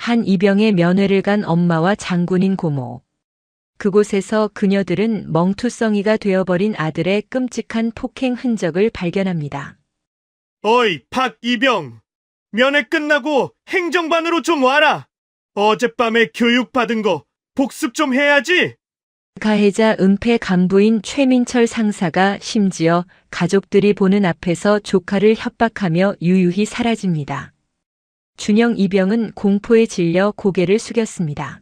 한 이병의 면회를 간 엄마와 장군인 고모. 그곳에서 그녀들은 멍투성이가 되어버린 아들의 끔찍한 폭행 흔적을 발견합니다. 어이, 박이병. 면회 끝나고 행정반으로 좀 와라. 어젯밤에 교육받은 거 복습 좀 해야지. 가해자 은폐 간부인 최민철 상사가 심지어 가족들이 보는 앞에서 조카를 협박하며 유유히 사라집니다. 준영 이병은 공포에 질려 고개를 숙였습니다.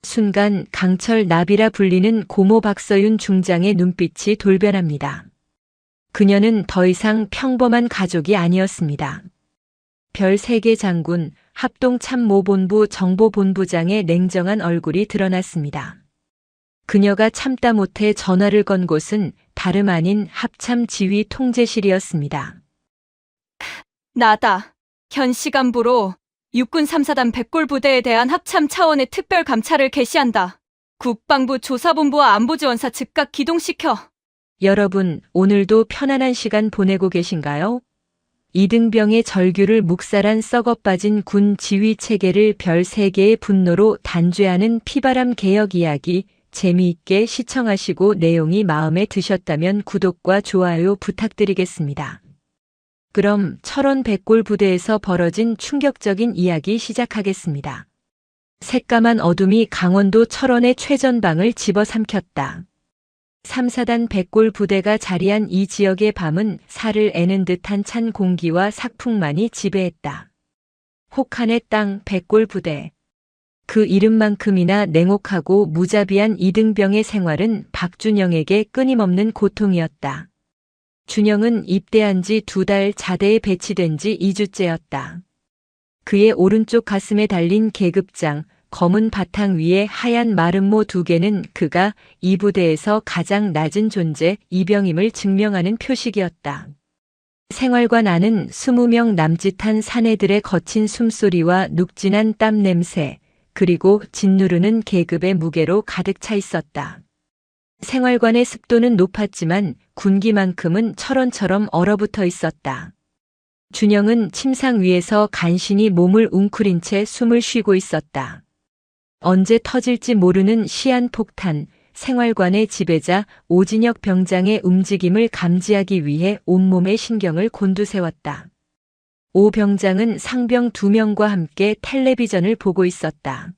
순간 강철 나비라 불리는 고모 박서윤 중장의 눈빛이 돌변합니다. 그녀는 더 이상 평범한 가족이 아니었습니다. 별 3개 장군, 합동참모본부 정보본부장의 냉정한 얼굴이 드러났습니다. 그녀가 참다 못해 전화를 건 곳은 다름 아닌 합참지휘 통제실이었습니다. 나다. 현 시간부로 육군 3사단 백골부대에 대한 합참 차원의 특별 감찰을 개시한다. 국방부 조사본부와 안보지원사 즉각 기동시켜. 여러분, 오늘도 편안한 시간 보내고 계신가요? 이등병의 절규를 묵살한 썩어빠진 군 지휘 체계를 별 3개의 분노로 단죄하는 피바람 개혁 이야기, 재미있게 시청하시고 내용이 마음에 드셨다면 구독과 좋아요 부탁드리겠습니다. 그럼 철원 백골 부대에서 벌어진 충격적인 이야기 시작하겠습니다. 새까만 어둠이 강원도 철원의 최전방을 집어삼켰다. 3사단 백골 부대가 자리한 이 지역의 밤은 살을 애는 듯한 찬 공기와 삭풍만이 지배했다. 혹한의 땅 백골 부대. 그 이름만큼이나 냉혹하고 무자비한 이등병의 생활은 박준영에게 끊임없는 고통이었다. 준영은 입대한 지 2달, 자대에 배치된 지 2주째였다. 그의 오른쪽 가슴에 달린 계급장, 검은 바탕 위에 하얀 마름모 2개는 그가 이 부대에서 가장 낮은 존재, 이병임을 증명하는 표식이었다. 생활관 안은 20명 남짓한 사내들의 거친 숨소리와 눅진한 땀 냄새, 그리고 짓누르는 계급의 무게로 가득 차 있었다. 생활관의 습도는 높았지만 군기만큼은 철원처럼 얼어붙어 있었다. 준영은 침상 위에서 간신히 몸을 웅크린 채 숨을 쉬고 있었다. 언제 터질지 모르는 시한폭탄, 생활관의 지배자 오진혁 병장의 움직임을 감지하기 위해 온몸의 신경을 곤두세웠다. 오 병장은 상병 2명과 함께 텔레비전을 보고 있었다.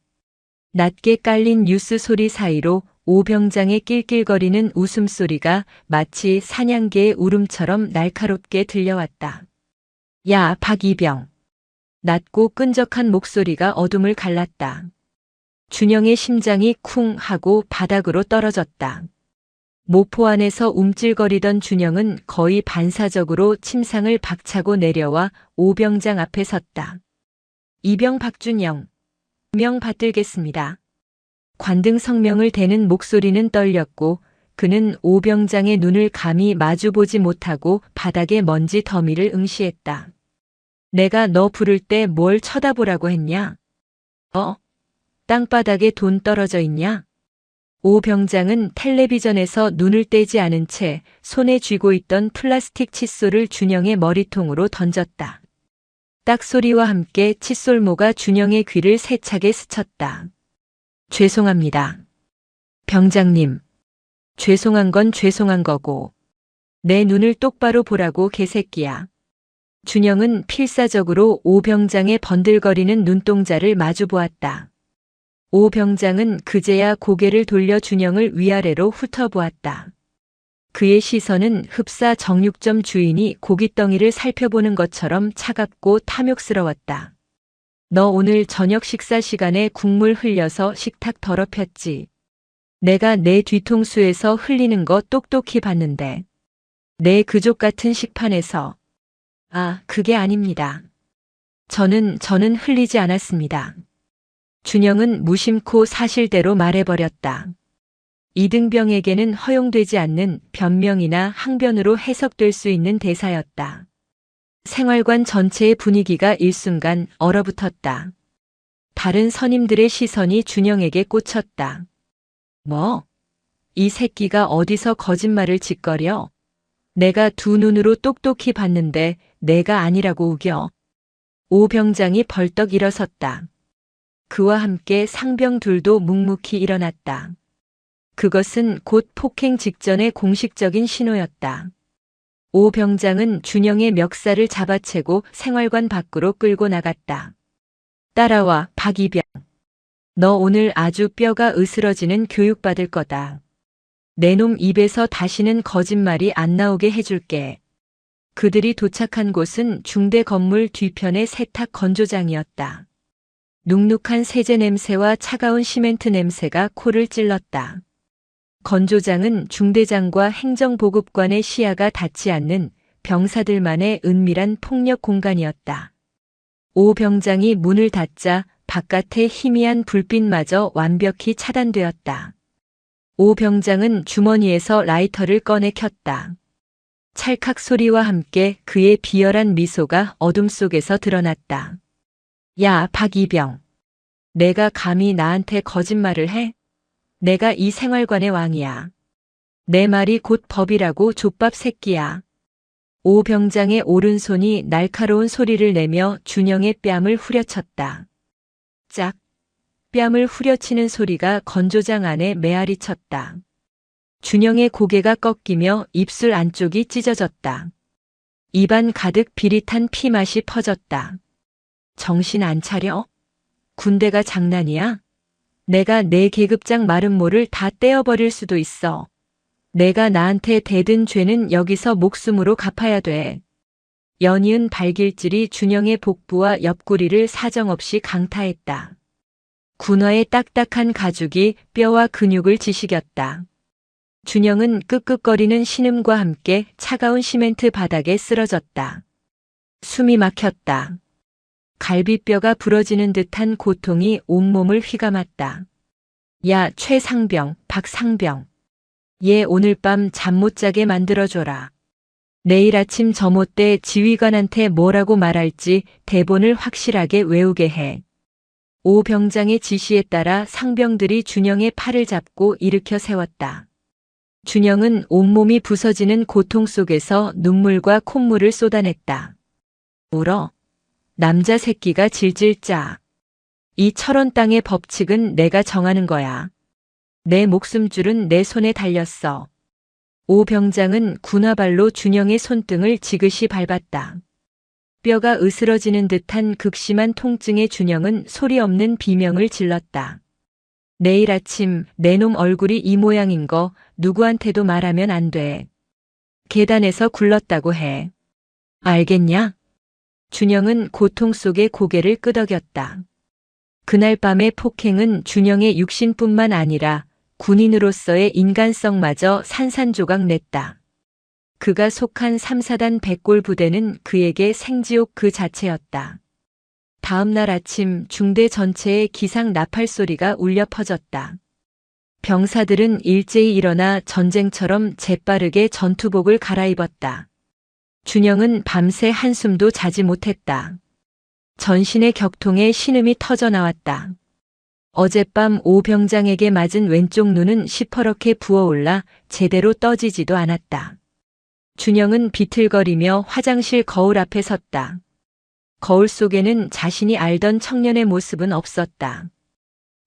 낮게 깔린 뉴스 소리 사이로 오 병장의 낄낄거리는 웃음소리가 마치 사냥개의 울음처럼 날카롭게 들려왔다. 야, 박이병. 낮고 끈적한 목소리가 어둠을 갈랐다. 준영의 심장이 쿵 하고 바닥으로 떨어졌다. 모포 안에서 움찔거리던 준영은 거의 반사적으로 침상을 박차고 내려와 오병장 앞에 섰다. 이병 박준영. 명 받들겠습니다. 관등 성명을 대는 목소리는 떨렸고 그는 오병장의 눈을 감히 마주보지 못하고 바닥에 먼지 더미를 응시했다. 내가 너 부를 때 뭘 쳐다보라고 했냐? 땅바닥에 돈 떨어져 있냐? 오 병장은 텔레비전에서 눈을 떼지 않은 채 손에 쥐고 있던 플라스틱 칫솔을 준영의 머리통으로 던졌다. 딱 소리와 함께 칫솔모가 준영의 귀를 세차게 스쳤다. 죄송합니다. 병장님. 죄송한 건 죄송한 거고. 내 눈을 똑바로 보라고 개새끼야. 준영은 필사적으로 오 병장의 번들거리는 눈동자를 마주보았다. 오 병장은 그제야 고개를 돌려 준영을 위아래로 훑어보았다. 그의 시선은 흡사 정육점 주인이 고깃덩이를 살펴보는 것처럼 차갑고 탐욕스러웠다. 너 오늘 저녁 식사 시간에 국물 흘려서 식탁 더럽혔지. 내가 내 뒤통수에서 흘리는 거 똑똑히 봤는데. 내 그족 같은 식판에서. 그게 아닙니다. 저는 흘리지 않았습니다. 준영은 무심코 사실대로 말해버렸다. 이등병에게는 허용되지 않는 변명이나 항변으로 해석될 수 있는 대사였다. 생활관 전체의 분위기가 일순간 얼어붙었다. 다른 선임들의 시선이 준영에게 꽂혔다. 뭐? 이 새끼가 어디서 거짓말을 짓거려? 내가 두 눈으로 똑똑히 봤는데 내가 아니라고 우겨. 오 병장이 벌떡 일어섰다. 그와 함께 상병 둘도 묵묵히 일어났다. 그것은 곧 폭행 직전의 공식적인 신호였다. 오 병장은 준영의 멱살을 잡아채고 생활관 밖으로 끌고 나갔다. 따라와, 박이병. 너 오늘 아주 뼈가 으스러지는 교육받을 거다. 내 놈 입에서 다시는 거짓말이 안 나오게 해줄게. 그들이 도착한 곳은 중대 건물 뒤편의 세탁 건조장이었다. 눅눅한 세제 냄새와 차가운 시멘트 냄새가 코를 찔렀다. 건조장은 중대장과 행정보급관의 시야가 닿지 않는 병사들만의 은밀한 폭력 공간이었다. 오 병장이 문을 닫자 바깥의 희미한 불빛마저 완벽히 차단되었다. 오 병장은 주머니에서 라이터를 꺼내 켰다. 찰칵 소리와 함께 그의 비열한 미소가 어둠 속에서 드러났다. 야, 박이병. 내가 감히 나한테 거짓말을 해? 내가 이 생활관의 왕이야. 내 말이 곧 법이라고 족밥 새끼야. 오 병장의 오른손이 날카로운 소리를 내며 준영의 뺨을 후려쳤다. 짝. 뺨을 후려치는 소리가 건조장 안에 메아리 쳤다. 준영의 고개가 꺾이며 입술 안쪽이 찢어졌다. 입안 가득 비릿한 피맛이 퍼졌다. 정신 안 차려? 군대가 장난이야? 내가 내 계급장 마른 모를 다 떼어버릴 수도 있어. 내가 나한테 대든 죄는 여기서 목숨으로 갚아야 돼. 연이은 발길질이 준영의 복부와 옆구리를 사정없이 강타했다. 군화의 딱딱한 가죽이 뼈와 근육을 지식였다. 준영은 끄끄거리는 신음과 함께 차가운 시멘트 바닥에 쓰러졌다. 숨이 막혔다. 갈비뼈가 부러지는 듯한 고통이 온몸을 휘감았다. 야, 최상병, 박상병. 얘 오늘 밤 잠 못 자게 만들어줘라. 내일 아침 점호 때 지휘관한테 뭐라고 말할지 대본을 확실하게 외우게 해. 오 병장의 지시에 따라 상병들이 준영의 팔을 잡고 일으켜 세웠다. 준영은 온몸이 부서지는 고통 속에서 눈물과 콧물을 쏟아냈다. 울어. 남자 새끼가 질질 짜. 이 철원 땅의 법칙은 내가 정하는 거야. 내 목숨줄은 내 손에 달렸어. 오 병장은 군화발로 준영의 손등을 지그시 밟았다. 뼈가 으스러지는 듯한 극심한 통증에 준영은 소리 없는 비명을 질렀다. 내일 아침 내 놈 얼굴이 이 모양인 거 누구한테도 말하면 안 돼. 계단에서 굴렀다고 해. 알겠냐? 준영은 고통 속에 고개를 끄덕였다. 그날 밤의 폭행은 준영의 육신뿐만 아니라 군인으로서의 인간성마저 산산조각 냈다. 그가 속한 3사단 백골 부대는 그에게 생지옥 그 자체였다. 다음 날 아침 중대 전체에 기상 나팔 소리가 울려 퍼졌다. 병사들은 일제히 일어나 전쟁처럼 재빠르게 전투복을 갈아입었다. 준영은 밤새 한숨도 자지 못했다. 전신의 격통에 신음이 터져 나왔다. 어젯밤 오 병장에게 맞은 왼쪽 눈은 시퍼렇게 부어올라 제대로 떠지지도 않았다. 준영은 비틀거리며 화장실 거울 앞에 섰다. 거울 속에는 자신이 알던 청년의 모습은 없었다.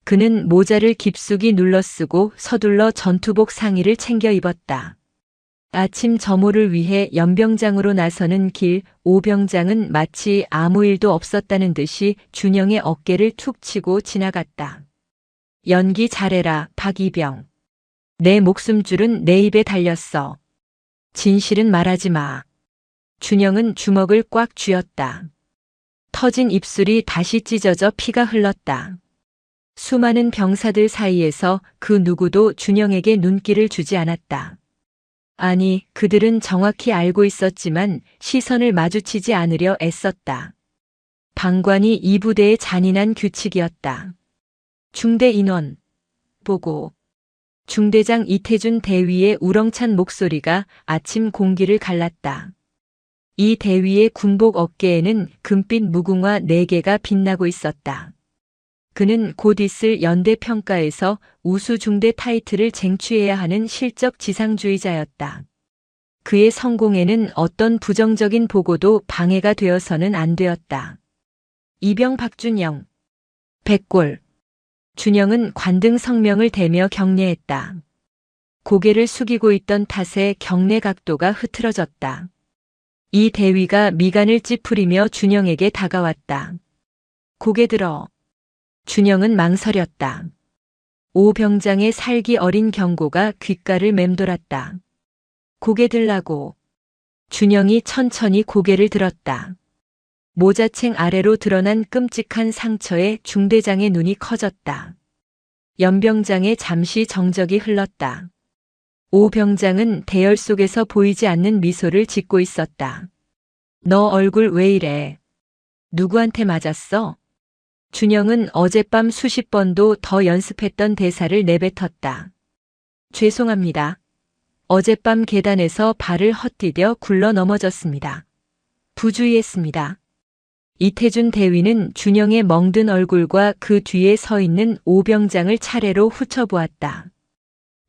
그는 모자를 깊숙이 눌러쓰고 서둘러 전투복 상의를 챙겨 입었다. 아침 점호를 위해 연병장으로 나서는 길, 오 병장은 마치 아무 일도 없었다는 듯이 준영의 어깨를 툭 치고 지나갔다. 연기 잘해라, 박이병. 내 목숨줄은 내 입에 달렸어. 진실은 말하지 마. 준영은 주먹을 꽉 쥐었다. 터진 입술이 다시 찢어져 피가 흘렀다. 수많은 병사들 사이에서 그 누구도 준영에게 눈길을 주지 않았다. 아니, 그들은 정확히 알고 있었지만 시선을 마주치지 않으려 애썼다. 방관이 이 부대의 잔인한 규칙이었다. 중대 인원 보고. 중대장 이태준 대위의 우렁찬 목소리가 아침 공기를 갈랐다. 이 대위의 군복 어깨에는 금빛 무궁화 4개가 빛나고 있었다. 그는 곧 있을 연대평가에서 우수 중대 타이틀을 쟁취해야 하는 실적 지상주의자였다. 그의 성공에는 어떤 부정적인 보고도 방해가 되어서는 안 되었다. 이병 박준영. 백골. 준영은 관등 성명을 대며 경례했다. 고개를 숙이고 있던 탓에 경례 각도가 흐트러졌다. 이 대위가 미간을 찌푸리며 준영에게 다가왔다. 고개 들어. 준영은 망설였다. 오 병장의 살기 어린 경고가 귓가를 맴돌았다. 고개 들라고. 준영이 천천히 고개를 들었다. 모자챙 아래로 드러난 끔찍한 상처에 중대장의 눈이 커졌다. 연병장에 잠시 정적이 흘렀다. 오 병장은 대열 속에서 보이지 않는 미소를 짓고 있었다. 너 얼굴 왜 이래? 누구한테 맞았어? 준영은 어젯밤 수십 번도 더 연습했던 대사를 내뱉었다. 죄송합니다. 어젯밤 계단에서 발을 헛디뎌 굴러 넘어졌습니다. 부주의했습니다. 이태준 대위는 준영의 멍든 얼굴과 그 뒤에 서 있는 오 병장을 차례로 훑어보았다.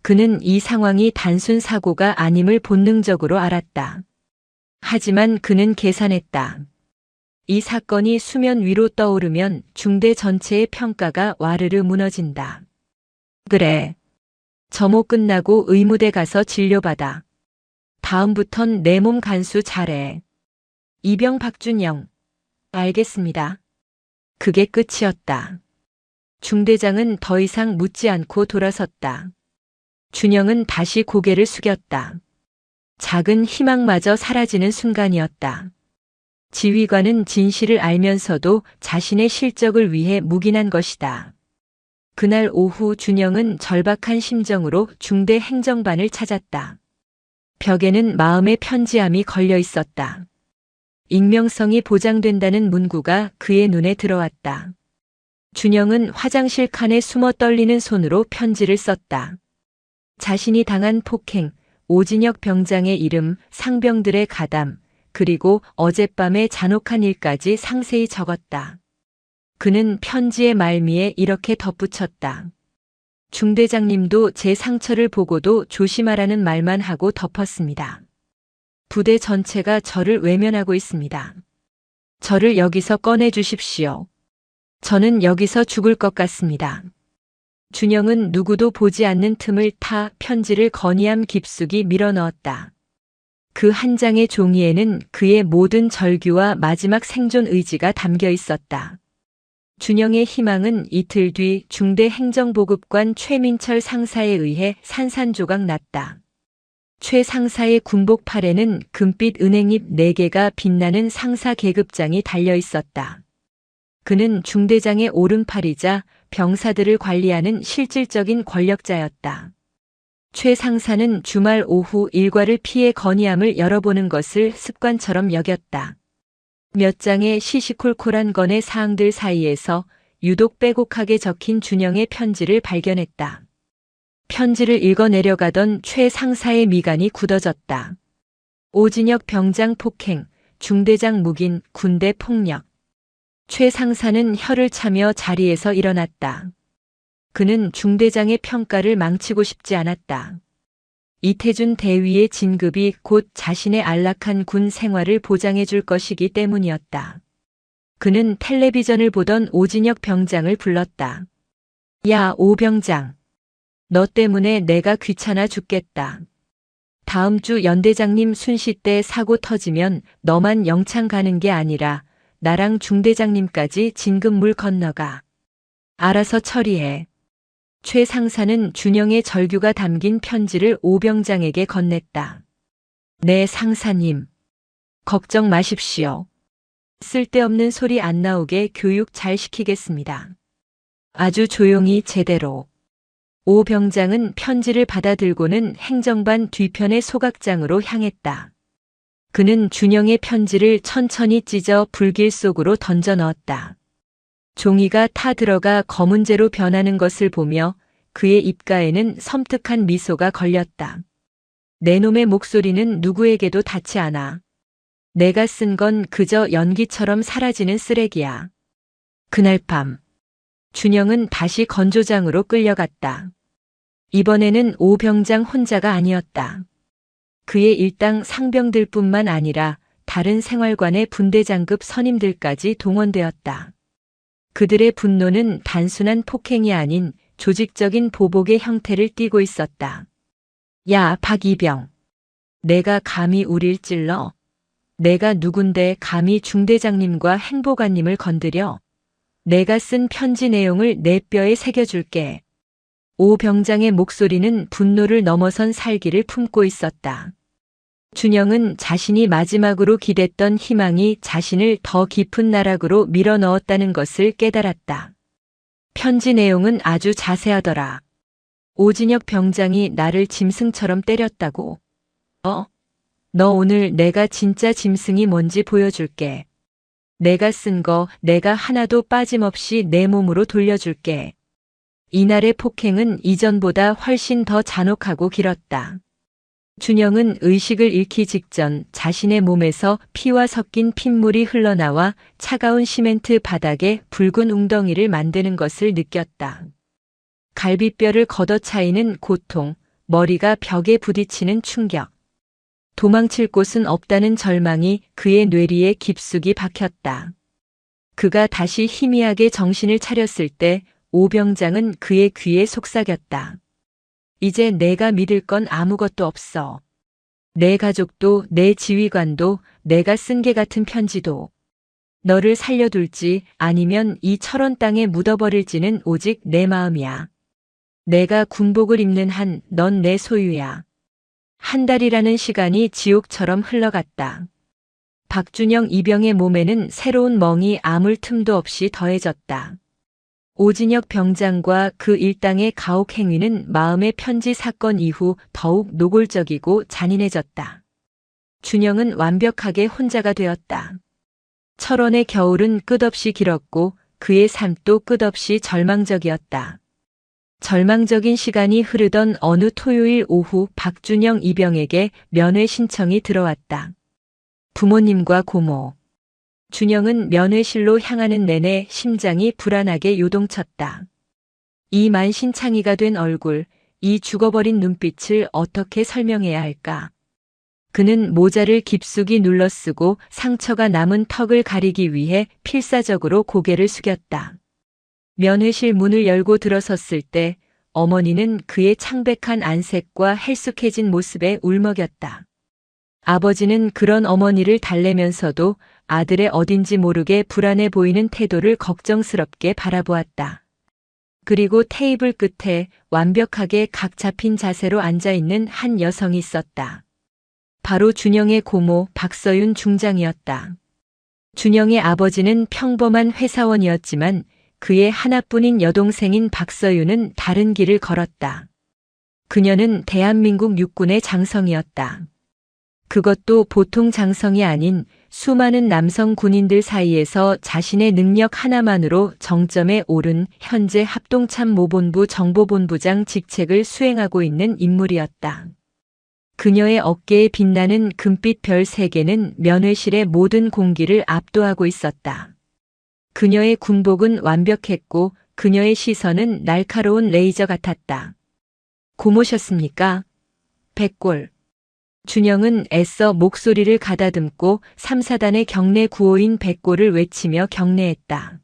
그는 이 상황이 단순 사고가 아님을 본능적으로 알았다. 하지만 그는 계산했다. 이 사건이 수면 위로 떠오르면 중대 전체의 평가가 와르르 무너진다. 그래. 점호 끝나고 의무대 가서 진료받아. 다음부턴 내 몸 간수 잘해. 이병 박준영. 알겠습니다. 그게 끝이었다. 중대장은 더 이상 묻지 않고 돌아섰다. 준영은 다시 고개를 숙였다. 작은 희망마저 사라지는 순간이었다. 지휘관은 진실을 알면서도 자신의 실적을 위해 묵인한 것이다. 그날 오후 준영은 절박한 심정으로 중대 행정반을 찾았다. 벽에는 마음의 편지함이 걸려 있었다. 익명성이 보장된다는 문구가 그의 눈에 들어왔다. 준영은 화장실 칸에 숨어 떨리는 손으로 편지를 썼다. 자신이 당한 폭행, 오진혁 병장의 이름, 상병들의 가담, 그리고 어젯밤의 잔혹한 일까지 상세히 적었다. 그는 편지의 말미에 이렇게 덧붙였다. 중대장님도 제 상처를 보고도 조심하라는 말만 하고 덮었습니다. 부대 전체가 저를 외면하고 있습니다. 저를 여기서 꺼내 주십시오. 저는 여기서 죽을 것 같습니다. 준영은 누구도 보지 않는 틈을 타 편지를 건의함 깊숙이 밀어넣었다. 그 한 장의 종이에는 그의 모든 절규와 마지막 생존 의지가 담겨 있었다. 준영의 희망은 이틀 뒤 중대 행정보급관 최민철 상사에 의해 산산조각 났다. 최 상사의 군복 팔에는 금빛 은행잎 4개가 빛나는 상사 계급장이 달려 있었다. 그는 중대장의 오른팔이자 병사들을 관리하는 실질적인 권력자였다. 최 상사는 주말 오후 일과를 피해 건의함을 열어보는 것을 습관처럼 여겼다. 몇 장의 시시콜콜한 건의 사항들 사이에서 유독 빼곡하게 적힌 준영의 편지를 발견했다. 편지를 읽어 내려가던 최 상사의 미간이 굳어졌다. 오진혁 병장 폭행, 중대장 묵인, 군대 폭력. 최 상사는 혀를 차며 자리에서 일어났다. 그는 중대장의 평가를 망치고 싶지 않았다. 이태준 대위의 진급이 곧 자신의 안락한 군 생활을 보장해 줄 것이기 때문이었다. 그는 텔레비전을 보던 오진혁 병장을 불렀다. 야, 오 병장. 너 때문에 내가 귀찮아 죽겠다. 다음 주 연대장님 순시 때 사고 터지면 너만 영창 가는 게 아니라 나랑 중대장님까지 진급물 건너가. 알아서 처리해. 최 상사는 준영의 절규가 담긴 편지를 오 병장에게 건넸다. 네, 상사님. 걱정 마십시오. 쓸데없는 소리 안 나오게 교육 잘 시키겠습니다. 아주 조용히 제대로. 오 병장은 편지를 받아들고는 행정반 뒤편의 소각장으로 향했다. 그는 준영의 편지를 천천히 찢어 불길 속으로 던져 넣었다. 종이가 타 들어가 검은재로 변하는 것을 보며 그의 입가에는 섬뜩한 미소가 걸렸다. 내 놈의 목소리는 누구에게도 닿지 않아. 내가 쓴 건 그저 연기처럼 사라지는 쓰레기야. 그날 밤, 준영은 다시 건조장으로 끌려갔다. 이번에는 오 병장 혼자가 아니었다. 그의 일당 상병들뿐만 아니라 다른 생활관의 분대장급 선임들까지 동원되었다. 그들의 분노는 단순한 폭행이 아닌 조직적인 보복의 형태를 띠고 있었다. 야, 박이병. 내가 감히 우릴 찔러? 내가 누군데 감히 중대장님과 행보관님을 건드려? 내가 쓴 편지 내용을 내 뼈에 새겨줄게. 오 병장의 목소리는 분노를 넘어선 살기를 품고 있었다. 준영은 자신이 마지막으로 기댔던 희망이 자신을 더 깊은 나락으로 밀어넣었다는 것을 깨달았다. 편지 내용은 아주 자세하더라. 오진혁 병장이 나를 짐승처럼 때렸다고. 너 오늘 내가 진짜 짐승이 뭔지 보여줄게. 내가 쓴 거 내가 하나도 빠짐없이 내 몸으로 돌려줄게. 이날의 폭행은 이전보다 훨씬 더 잔혹하고 길었다. 준영은 의식을 잃기 직전 자신의 몸에서 피와 섞인 핏물이 흘러나와 차가운 시멘트 바닥에 붉은 웅덩이를 만드는 것을 느꼈다. 갈비뼈를 걷어차이는 고통, 머리가 벽에 부딪히는 충격. 도망칠 곳은 없다는 절망이 그의 뇌리에 깊숙이 박혔다. 그가 다시 희미하게 정신을 차렸을 때 오병장은 그의 귀에 속삭였다. 이제 내가 믿을 건 아무것도 없어. 내 가족도 내 지휘관도 내가 쓴 개 같은 편지도. 너를 살려둘지 아니면 이 철원 땅에 묻어버릴지는 오직 내 마음이야. 내가 군복을 입는 한 넌 내 소유야. 한 달이라는 시간이 지옥처럼 흘러갔다. 박준영 이병의 몸에는 새로운 멍이 아물 틈도 없이 더해졌다. 오진혁 병장과 그 일당의 가혹 행위는 마음의 편지 사건 이후 더욱 노골적이고 잔인해졌다. 준영은 완벽하게 혼자가 되었다. 철원의 겨울은 끝없이 길었고 그의 삶도 끝없이 절망적이었다. 절망적인 시간이 흐르던 어느 토요일 오후 박준영 이병에게 면회 신청이 들어왔다. 부모님과 고모. 준영은 면회실로 향하는 내내 심장이 불안하게 요동쳤다. 이 만신창이가 된 얼굴, 이 죽어버린 눈빛을 어떻게 설명해야 할까? 그는 모자를 깊숙이 눌러쓰고 상처가 남은 턱을 가리기 위해 필사적으로 고개를 숙였다. 면회실 문을 열고 들어섰을 때 어머니는 그의 창백한 안색과 헬쑥해진 모습에 울먹였다. 아버지는 그런 어머니를 달래면서도 아들의 어딘지 모르게 불안해 보이는 태도를 걱정스럽게 바라보았다. 그리고 테이블 끝에 완벽하게 각 잡힌 자세로 앉아있는 한 여성이 있었다. 바로 준영의 고모 박서윤 중장이었다. 준영의 아버지는 평범한 회사원이었지만 그의 하나뿐인 여동생인 박서윤은 다른 길을 걸었다. 그녀는 대한민국 육군의 장성이었다. 그것도 보통 장성이 아닌 수많은 남성 군인들 사이에서 자신의 능력 하나만으로 정점에 오른 현재 합동참모본부 정보본부장 직책을 수행하고 있는 인물이었다. 그녀의 어깨에 빛나는 금빛 별 3개는 면회실의 모든 공기를 압도하고 있었다. 그녀의 군복은 완벽했고 그녀의 시선은 날카로운 레이저 같았다. 고모셨습니까? 백골. 준영은 애써 목소리를 가다듬고 3, 4단의 경례 구호인 백골을 외치며 경례했다.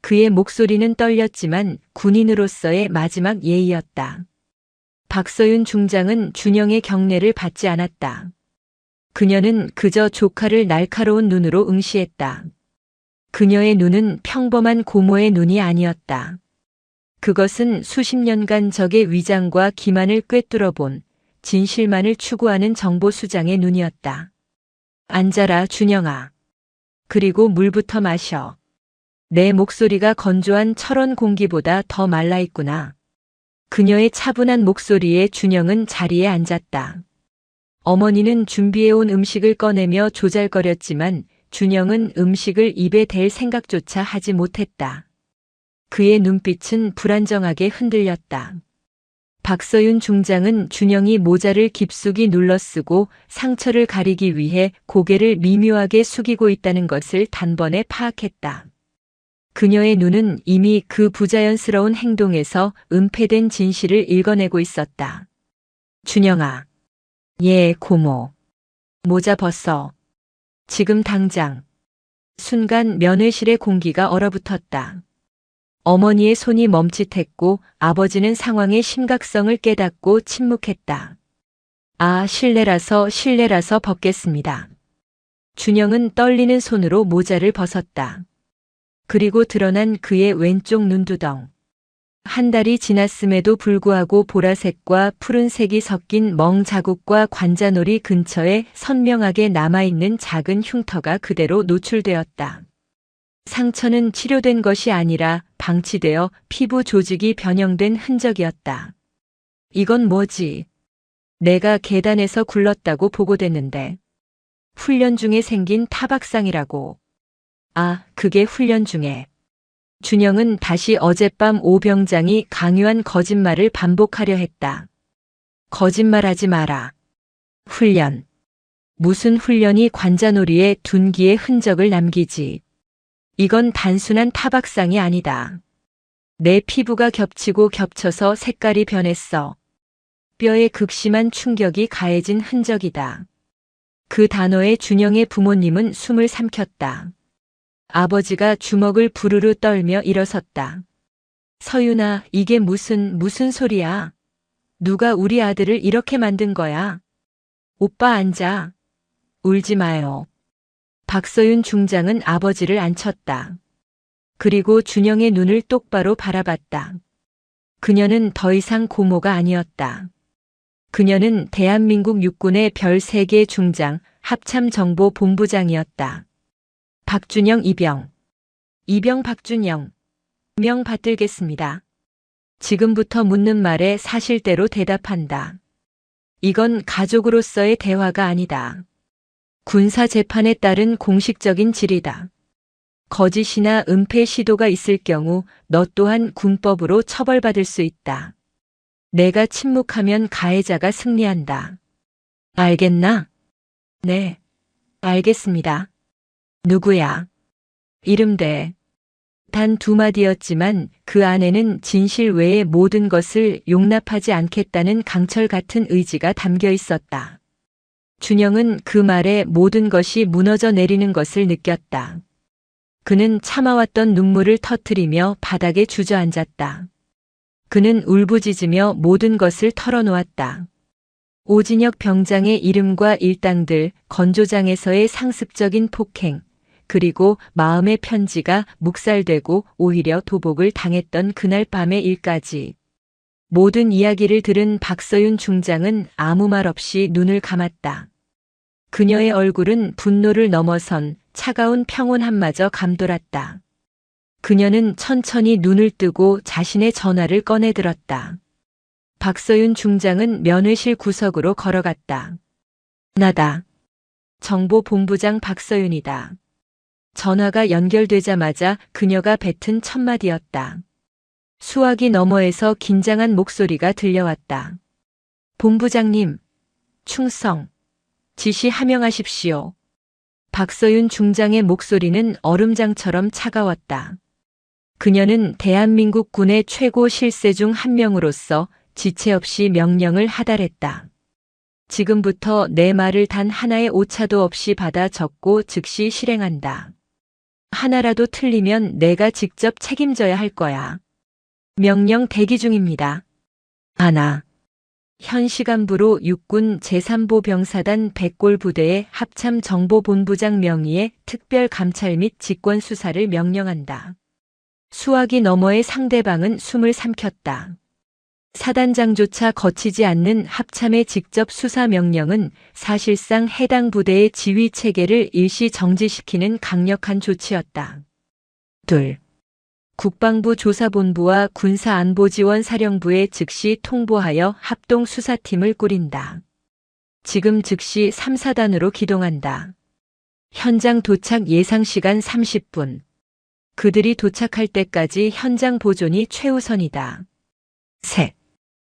그의 목소리는 떨렸지만 군인으로서의 마지막 예의였다. 박서윤 중장은 준영의 경례를 받지 않았다. 그녀는 그저 조카를 날카로운 눈으로 응시했다. 그녀의 눈은 평범한 고모의 눈이 아니었다. 그것은 수십 년간 적의 위장과 기만을 꿰뚫어 본 진실만을 추구하는 정보수장의 눈이었다. 앉아라, 준영아. 그리고 물부터 마셔. 내 목소리가 건조한 철원 공기보다 더 말라있구나. 그녀의 차분한 목소리에 준영은 자리에 앉았다. 어머니는 준비해온 음식을 꺼내며 조잘거렸지만 준영은 음식을 입에 댈 생각조차 하지 못했다. 그의 눈빛은 불안정하게 흔들렸다. 박서윤 중장은 준영이 모자를 깊숙이 눌러쓰고 상처를 가리기 위해 고개를 미묘하게 숙이고 있다는 것을 단번에 파악했다. 그녀의 눈은 이미 그 부자연스러운 행동에서 은폐된 진실을 읽어내고 있었다. 준영아. 예, 고모. 모자 벗어. 지금 당장. 순간 면회실의 공기가 얼어붙었다. 어머니의 손이 멈칫했고 아버지는 상황의 심각성을 깨닫고 침묵했다. 아, 실례라서 벗겠습니다. 준영은 떨리는 손으로 모자를 벗었다. 그리고 드러난 그의 왼쪽 눈두덩. 한 달이 지났음에도 불구하고 보라색과 푸른색이 섞인 멍 자국과 관자놀이 근처에 선명하게 남아있는 작은 흉터가 그대로 노출되었다. 상처는 치료된 것이 아니라 방치되어 피부 조직이 변형된 흔적이었다. 이건 뭐지? 내가 계단에서 굴렀다고 보고됐는데. 훈련 중에 생긴 타박상이라고. 아, 그게 훈련 중에. 준영은 다시 어젯밤 오 병장이 강요한 거짓말을 반복하려 했다. 거짓말하지 마라. 훈련. 무슨 훈련이 관자놀이에 둔기의 흔적을 남기지. 이건 단순한 타박상이 아니다. 내 피부가 겹치고 겹쳐서 색깔이 변했어. 뼈에 극심한 충격이 가해진 흔적이다. 그 단어에 준영의 부모님은 숨을 삼켰다. 아버지가 주먹을 부르르 떨며 일어섰다. 서윤아, 이게 무슨 소리야? 누가 우리 아들을 이렇게 만든 거야? 오빠 앉아. 울지 마요. 박서윤 중장은 아버지를 안쳤다. 그리고 준영의 눈을 똑바로 바라봤다. 그녀는 더 이상 고모가 아니었다. 그녀는 대한민국 육군의 별 3개 중장 합참정보본부장이었다. 박준영 이병. 이병 박준영. 명 받들겠습니다. 지금부터 묻는 말에 사실대로 대답한다. 이건 가족으로서의 대화가 아니다. 군사 재판에 따른 공식적인 질이다. 거짓이나 은폐 시도가 있을 경우 너 또한 군법으로 처벌받을 수 있다. 내가 침묵하면 가해자가 승리한다. 알겠나? 네, 알겠습니다. 누구야? 이름대. 단 2마디였지만 그 안에는 진실 외의 모든 것을 용납하지 않겠다는 강철 같은 의지가 담겨 있었다. 준영은 그 말에 모든 것이 무너져 내리는 것을 느꼈다. 그는 참아왔던 눈물을 터뜨리며 바닥에 주저앉았다. 그는 울부짖으며 모든 것을 털어놓았다. 오진혁 병장의 이름과 일당들, 건조장에서의 상습적인 폭행, 그리고 마음의 편지가 묵살되고 오히려 도복을 당했던 그날 밤의 일까지. 모든 이야기를 들은 박서윤 중장은 아무 말 없이 눈을 감았다. 그녀의 얼굴은 분노를 넘어선 차가운 평온함마저 감돌았다. 그녀는 천천히 눈을 뜨고 자신의 전화를 꺼내들었다. 박서윤 중장은 면회실 구석으로 걸어갔다. 나다. 정보본부장 박서윤이다. 전화가 연결되자마자 그녀가 뱉은 첫 마디였다. 수화기 너머에서 긴장한 목소리가 들려왔다. 본부장님, 충성, 지시 하명하십시오. 박서윤 중장의 목소리는 얼음장처럼 차가웠다. 그녀는 대한민국 군의 최고 실세 중 한 명으로서 지체 없이 명령을 하달했다. 지금부터 내 말을 단 하나의 오차도 없이 받아 적고 즉시 실행한다. 하나라도 틀리면 내가 직접 책임져야 할 거야. 명령 대기 중입니다. 하나. 현 시간부로 육군 제3보병사단 백골 부대의 합참정보본부장 명의의 특별감찰 및 직권수사를 명령한다. 수화기 너머의 상대방은 숨을 삼켰다. 사단장조차 거치지 않는 합참의 직접 수사 명령은 사실상 해당 부대의 지휘 체계를 일시 정지시키는 강력한 조치였다. 2. 국방부 조사본부와 군사안보지원사령부에 즉시 통보하여 합동수사팀을 꾸린다. 지금 즉시 3사단으로 기동한다. 현장 도착 예상시간 30분. 그들이 도착할 때까지 현장 보존이 최우선이다. 셋.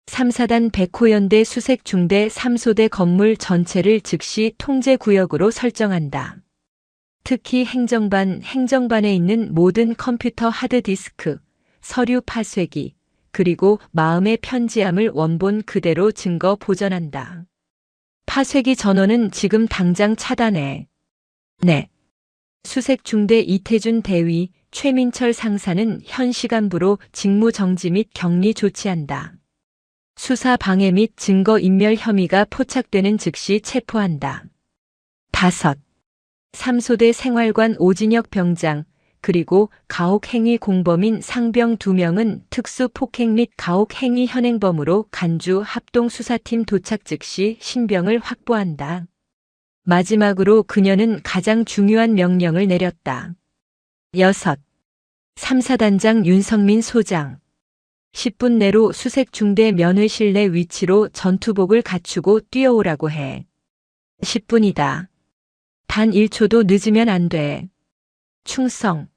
3사단 백호연대 수색중대 3소대 건물 전체를 즉시 통제구역으로 설정한다. 특히 행정반에 있는 모든 컴퓨터 하드디스크, 서류 파쇄기, 그리고 마음의 편지함을 원본 그대로 증거 보존한다. 파쇄기 전원은 지금 당장 차단해. 네. 수색중대 이태준 대위, 최민철 상사는 현 시간부로 직무 정지 및 격리 조치한다. 수사 방해 및 증거 인멸 혐의가 포착되는 즉시 체포한다. 5. 3소대 생활관 오진혁 병장 그리고 가혹행위 공범인 상병 2명은 특수폭행 및 가혹행위 현행범으로 간주 합동수사팀 도착 즉시 신병을 확보한다. 마지막으로 그녀는 가장 중요한 명령을 내렸다. 6. 3사단장 윤성민 소장 10분 내로 수색중대 면회실 내 위치로 전투복을 갖추고 뛰어오라고 해. 10분이다. 단 1초도 늦으면 안 돼. 충성.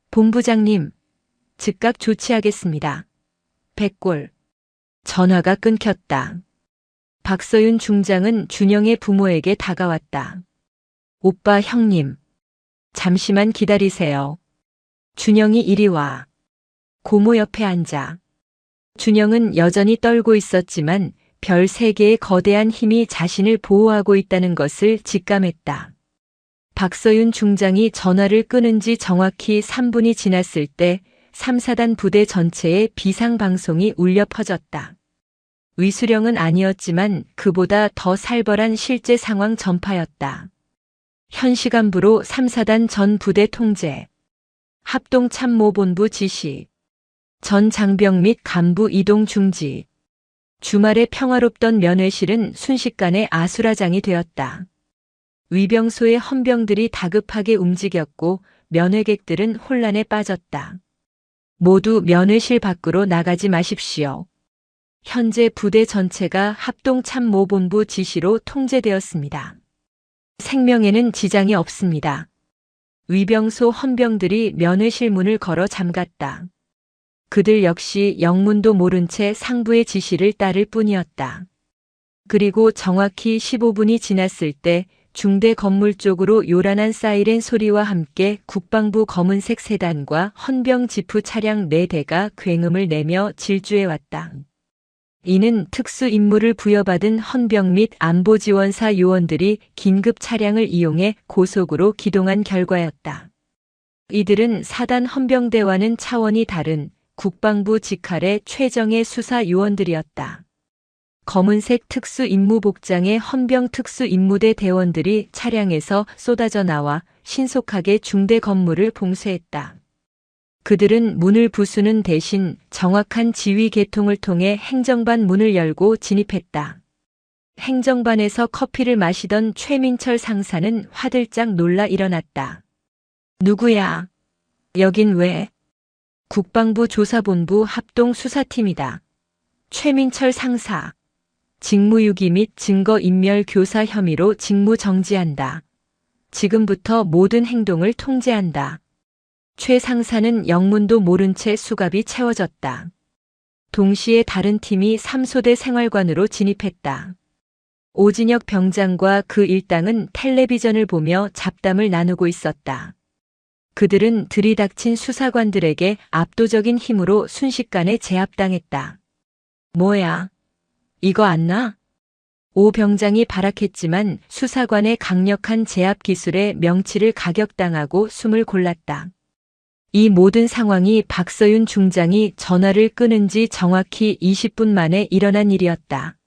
본부장님, 즉각 조치하겠습니다. 백골. 전화가 끊겼다. 박서윤 중장은 준영의 부모에게 다가왔다. 오빠 형님. 잠시만 기다리세요. 준영이 이리 와. 고모 옆에 앉아. 준영은 여전히 떨고 있었지만 별 3개의 거대한 힘이 자신을 보호하고 있다는 것을 직감했다. 박서윤 중장이 전화를 끊은 지 정확히 3분이 지났을 때 3사단 부대 전체에 비상방송이 울려 퍼졌다. 위수령은 아니었지만 그보다 더 살벌한 실제 상황 전파였다. 현 시간부로 3사단 전 부대 통제, 합동참모본부 지시, 전 장병 및 간부 이동 중지. 주말에 평화롭던 면회실은 순식간에 아수라장이 되었다. 위병소의 헌병들이 다급하게 움직였고 면회객들은 혼란에 빠졌다. 모두 면회실 밖으로 나가지 마십시오. 현재 부대 전체가 합동참모본부 지시로 통제되었습니다. 생명에는 지장이 없습니다. 위병소 헌병들이 면회실 문을 걸어 잠갔다. 그들 역시 영문도 모른 채 상부의 지시를 따를 뿐이었다. 그리고 정확히 15분이 지났을 때 중대 건물 쪽으로 요란한 사이렌 소리와 함께 국방부 검은색 세단과 헌병 지프 차량 4대가 굉음을 내며 질주해왔다. 이는 특수 임무를 부여받은 헌병 및 안보지원사 요원들이 긴급 차량을 이용해 고속으로 기동한 결과였다. 이들은 사단 헌병대와는 차원이 다른 국방부 직할의 최정예 수사 요원들이었다. 검은색 특수임무복장의 헌병 특수임무대 대원들이 차량에서 쏟아져 나와 신속하게 중대 건물을 봉쇄했다. 그들은 문을 부수는 대신 정확한 지휘 계통을 통해 행정반 문을 열고 진입했다. 행정반에서 커피를 마시던 최민철 상사는 화들짝 놀라 일어났다. 누구야? 여긴 왜? 국방부 조사본부 합동수사팀이다. 최민철 상사. 직무유기 및 증거인멸 교사 혐의로 직무 정지한다. 지금부터 모든 행동을 통제한다. 최 상사는 영문도 모른 채 수갑이 채워졌다. 동시에 다른 팀이 3소대 생활관으로 진입했다. 오진혁 병장과 그 일당은 텔레비전을 보며 잡담을 나누고 있었다. 그들은 들이닥친 수사관들에게 압도적인 힘으로 순식간에 제압당했다. 뭐야? 이거 안 나? 오 병장이 발악했지만 수사관의 강력한 제압 기술에 명치를 가격당하고 숨을 골랐다. 이 모든 상황이 박서윤 중장이 전화를 끊은 지 정확히 20분 만에 일어난 일이었다.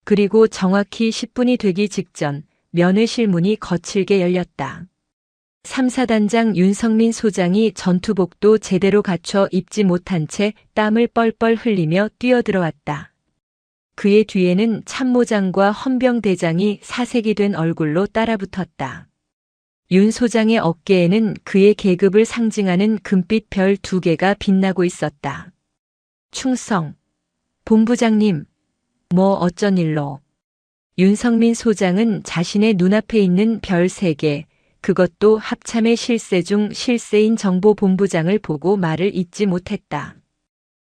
그리고 정확히 10분이 되기 직전 면회실 문이 거칠게 열렸다. 3사단장 윤성민 소장이 전투복도 제대로 갖춰 입지 못한 채 땀을 뻘뻘 흘리며 뛰어들어왔다. 그의 뒤에는 참모장과 헌병대장이 사색이 된 얼굴로 따라붙었다. 윤 소장의 어깨에는 그의 계급을 상징하는 금빛 별 2개가 빛나고 있었다. 충성. 본부장님. 뭐 어쩐 일로. 윤성민 소장은 자신의 눈앞에 있는 별 3개, 그것도 합참의 실세 중 실세인 정보본부장을 보고 말을 잇지 못했다.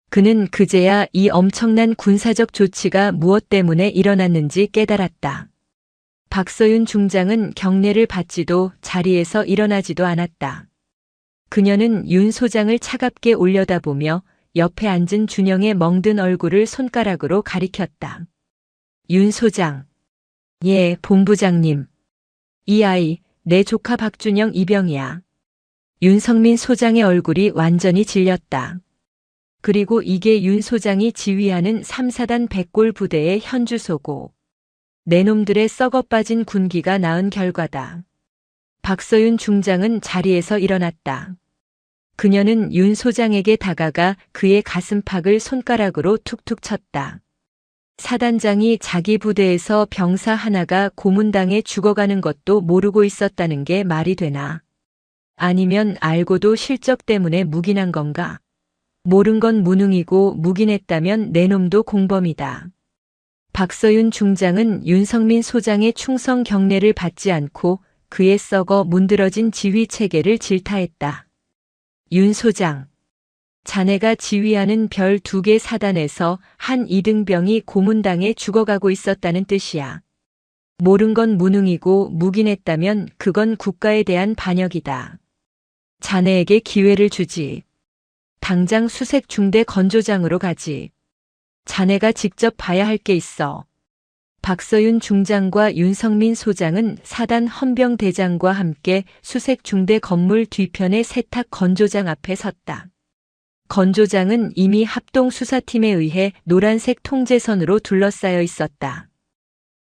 그는 그제야 이 엄청난 군사적 조치가 무엇 때문에 일어났는지 깨달았다. 박서윤 중장은 경례를 받지도 자리에서 일어나지도 않았다. 그녀는 윤 소장을 차갑게 올려다보며 옆에 앉은 준영의 멍든 얼굴을 손가락으로 가리켰다. 윤 소장. 예, 본부장님. 이 아이, 내 조카 박준영 이병이야. 윤성민 소장의 얼굴이 완전히 질렸다. 그리고 이게 윤 소장이 지휘하는 3사단 백골 부대의 현주소고 내 놈들의 썩어빠진 군기가 낳은 결과다. 박서윤 중장은 자리에서 일어났다. 그녀는 윤 소장에게 다가가 그의 가슴팍을 손가락으로 툭툭 쳤다. 사단장이 자기 부대에서 병사 하나가 고문당해 죽어가는 것도 모르고 있었다는 게 말이 되나? 아니면 알고도 실적 때문에 묵인한 건가? 모른 건 무능이고 묵인했다면 내 놈도 공범이다. 박서윤 중장은 윤성민 소장의 충성 경례를 받지 않고 그의 썩어 문드러진 지휘 체계를 질타했다. 윤 소장, 자네가 지휘하는 별 2개 사단에서 한 이등병이 고문당해 죽어가고 있었다는 뜻이야. 모른 건 무능이고 묵인했다면 그건 국가에 대한 반역이다. 자네에게 기회를 주지. 당장 수색 중대 건조장으로 가지. 자네가 직접 봐야 할 게 있어. 박서윤 중장과 윤성민 소장은 사단 헌병대장과 함께 수색 중대 건물 뒤편의 세탁 건조장 앞에 섰다. 건조장은 이미 합동수사팀에 의해 노란색 통제선으로 둘러싸여 있었다.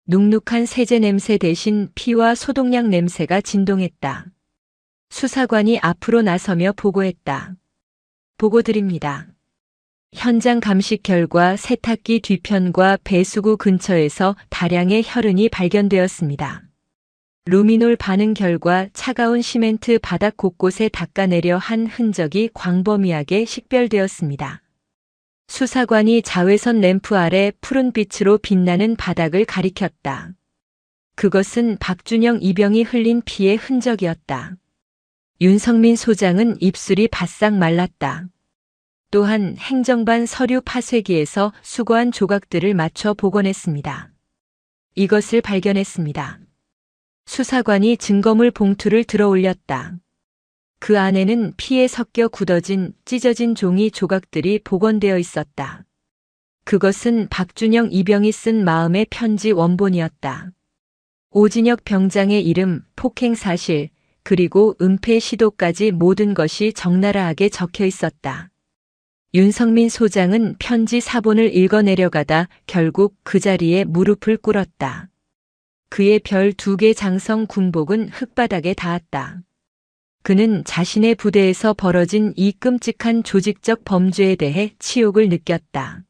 눅눅한 세제 냄새 대신 피와 소독약 냄새가 진동했다. 수사관이 앞으로 나서며 보고했다. 보고 드립니다. 현장 감식 결과 세탁기 뒤편과 배수구 근처에서 다량의 혈흔이 발견되었습니다. 루미놀 반응 결과 차가운 시멘트 바닥 곳곳에 닦아내려 한 흔적이 광범위하게 식별되었습니다. 수사관이 자외선 램프 아래 푸른 빛으로 빛나는 바닥을 가리켰다. 그것은 박준영 이병이 흘린 피의 흔적이었다. 윤성민 소장은 입술이 바싹 말랐다. 또한 행정반 서류 파쇄기에서 수거한 조각들을 맞춰 복원했습니다. 이것을 발견했습니다. 수사관이 증거물 봉투를 들어 올렸다. 그 안에는 피에 섞여 굳어진 찢어진 종이 조각들이 복원되어 있었다. 그것은 박준영 이병이 쓴 마음의 편지 원본이었다. 오진혁 병장의 이름, 폭행 사실, 그리고 은폐 시도까지 모든 것이 적나라하게 적혀 있었다. 윤성민 소장은 편지 사본을 읽어내려가다 결국 그 자리에 무릎을 꿇었다. 그의 별 2개 장성 군복은 흙바닥에 닿았다. 그는 자신의 부대에서 벌어진 이 끔찍한 조직적 범죄에 대해 치욕을 느꼈다.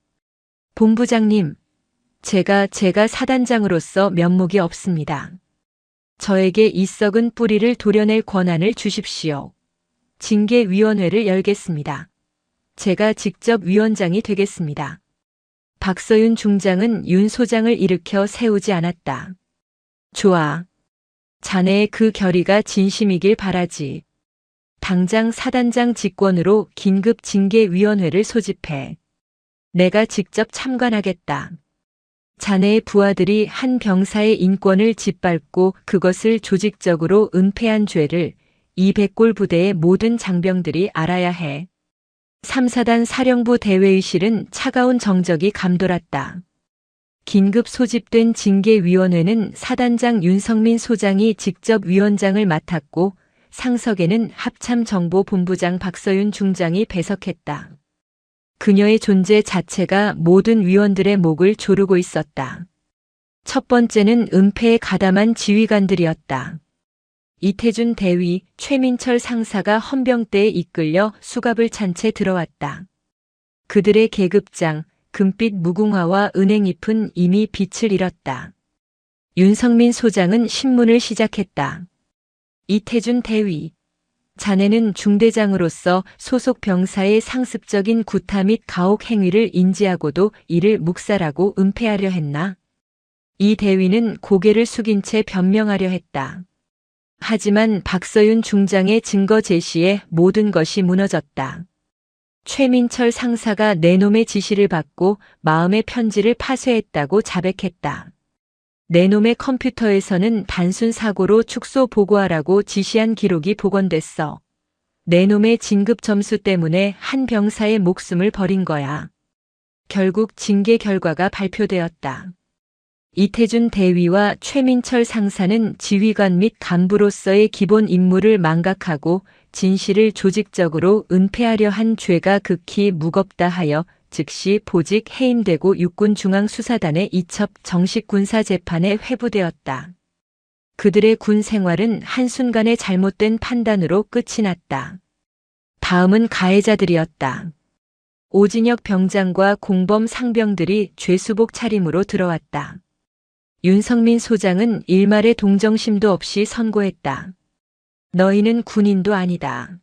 본부장님, 제가 사단장으로서 면목이 없습니다. 저에게 이 썩은 뿌리를 도려낼 권한을 주십시오. 징계위원회를 열겠습니다. 제가 직접 위원장이 되겠습니다. 박서윤 중장은 윤 소장을 일으켜 세우지 않았다. 좋아. 자네의 그 결의가 진심이길 바라지. 당장 사단장 직권으로 긴급 징계위원회를 소집해. 내가 직접 참관하겠다. 자네의 부하들이 한 병사의 인권을 짓밟고 그것을 조직적으로 은폐한 죄를 이 백골 부대의 모든 장병들이 알아야 해. 3사단 사령부 대회의실은 차가운 정적이 감돌았다. 긴급 소집된 징계위원회는 사단장 윤성민 소장이 직접 위원장을 맡았고 상석에는 합참정보본부장 박서윤 중장이 배석했다. 그녀의 존재 자체가 모든 위원들의 목을 조르고 있었다. 첫 번째는 은폐에 가담한 지휘관들이었다. 이태준 대위, 최민철 상사가 헌병대에 이끌려 수갑을 찬 채 들어왔다. 그들의 계급장, 금빛 무궁화와 은행잎은 이미 빛을 잃었다. 윤성민 소장은 신문을 시작했다. 이태준 대위, 자네는 중대장으로서 소속 병사의 상습적인 구타 및 가혹 행위를 인지하고도 이를 묵살하고 은폐하려 했나? 이 대위는 고개를 숙인 채 변명하려 했다. 하지만 박서윤 중장의 증거 제시에 모든 것이 무너졌다. 최민철 상사가 내 놈의 지시를 받고 마음의 편지를 파쇄했다고 자백했다. 내 놈의 컴퓨터에서는 단순 사고로 축소 보고하라고 지시한 기록이 복원됐어. 내 놈의 진급 점수 때문에 한 병사의 목숨을 버린 거야. 결국 징계 결과가 발표되었다. 이태준 대위와 최민철 상사는 지휘관 및 간부로서의 기본 임무를 망각하고 진실을 조직적으로 은폐하려 한 죄가 극히 무겁다 하여 즉시 보직 해임되고 육군중앙수사단의 이첩 정식 군사재판에 회부되었다. 그들의 군 생활은 한순간의 잘못된 판단으로 끝이 났다. 다음은 가해자들이었다. 오진혁 병장과 공범 상병들이 죄수복 차림으로 들어왔다. 윤성민 소장은 일말의 동정심도 없이 선고했다. 너희는 군인도 아니다.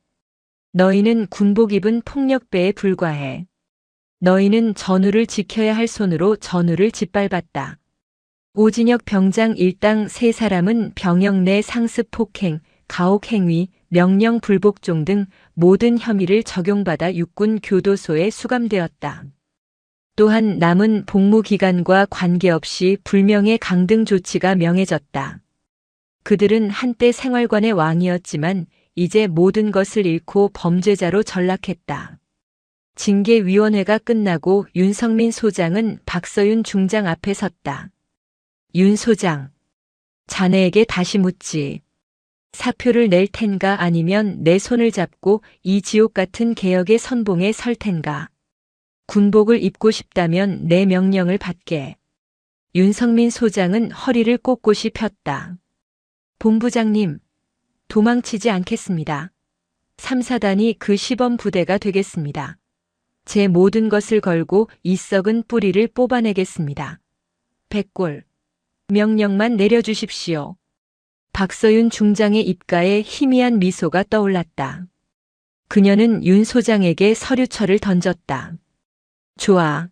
너희는 군복 입은 폭력배에 불과해. 너희는 전우를 지켜야 할 손으로 전우를 짓밟았다. 오진혁 병장 일당 3사람은 병역 내 상습 폭행, 가혹 행위, 명령 불복종 등 모든 혐의를 적용받아 육군 교도소에 수감되었다. 또한 남은 복무 기간과 관계없이 불명예 강등 조치가 명해졌다. 그들은 한때 생활관의 왕이었지만 이제 모든 것을 잃고 범죄자로 전락했다. 징계위원회가 끝나고 윤성민 소장은 박서윤 중장 앞에 섰다. 윤 소장, 자네에게 다시 묻지. 사표를 낼 텐가 아니면 내 손을 잡고 이 지옥 같은 개혁의 선봉에 설 텐가. 군복을 입고 싶다면 내 명령을 받게. 윤성민 소장은 허리를 꼿꼿이 폈다. 본부장님, 도망치지 않겠습니다. 3사단이 그 시범 부대가 되겠습니다. 제 모든 것을 걸고 이 썩은 뿌리를 뽑아내겠습니다. 백골, 명령만 내려주십시오. 박서윤 중장의 입가에 희미한 미소가 떠올랐다. 그녀는 윤 소장에게 서류철을 던졌다. 좋아.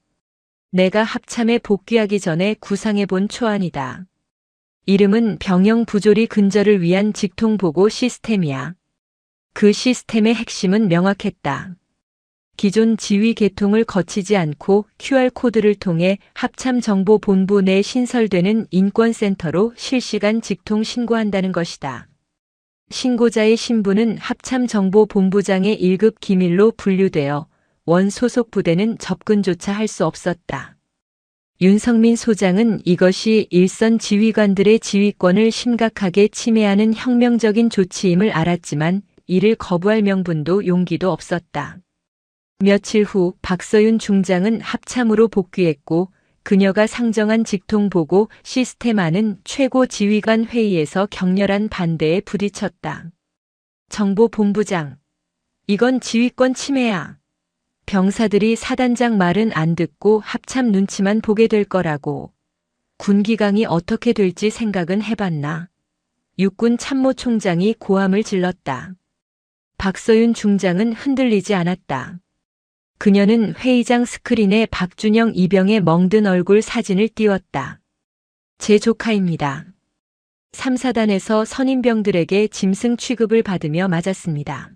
내가 합참에 복귀하기 전에 구상해본 초안이다. 이름은 병영 부조리 근절을 위한 직통보고 시스템이야. 그 시스템의 핵심은 명확했다. 기존 지휘 계통을 거치지 않고 QR코드를 통해 합참정보본부 내 신설되는 인권센터로 실시간 직통 신고한다는 것이다. 신고자의 신분은 합참정보본부장의 1급 기밀로 분류되어 원 소속 부대는 접근조차 할 수 없었다. 윤성민 소장은 이것이 일선 지휘관들의 지휘권을 심각하게 침해하는 혁명적인 조치임을 알았지만 이를 거부할 명분도 용기도 없었다. 며칠 후 박서윤 중장은 합참으로 복귀했고 그녀가 상정한 직통보고 시스템 안은 최고 지휘관 회의에서 격렬한 반대에 부딪혔다. 정보본부장, 이건 지휘권 침해야. 병사들이 사단장 말은 안 듣고 합참 눈치만 보게 될 거라고. 군기강이 어떻게 될지 생각은 해봤나. 육군 참모총장이 고함을 질렀다. 박서윤 중장은 흔들리지 않았다. 그녀는 회의장 스크린에 박준영 이병의 멍든 얼굴 사진을 띄웠다. 제 조카입니다. 3사단에서 선임병들에게 짐승 취급을 받으며 맞았습니다.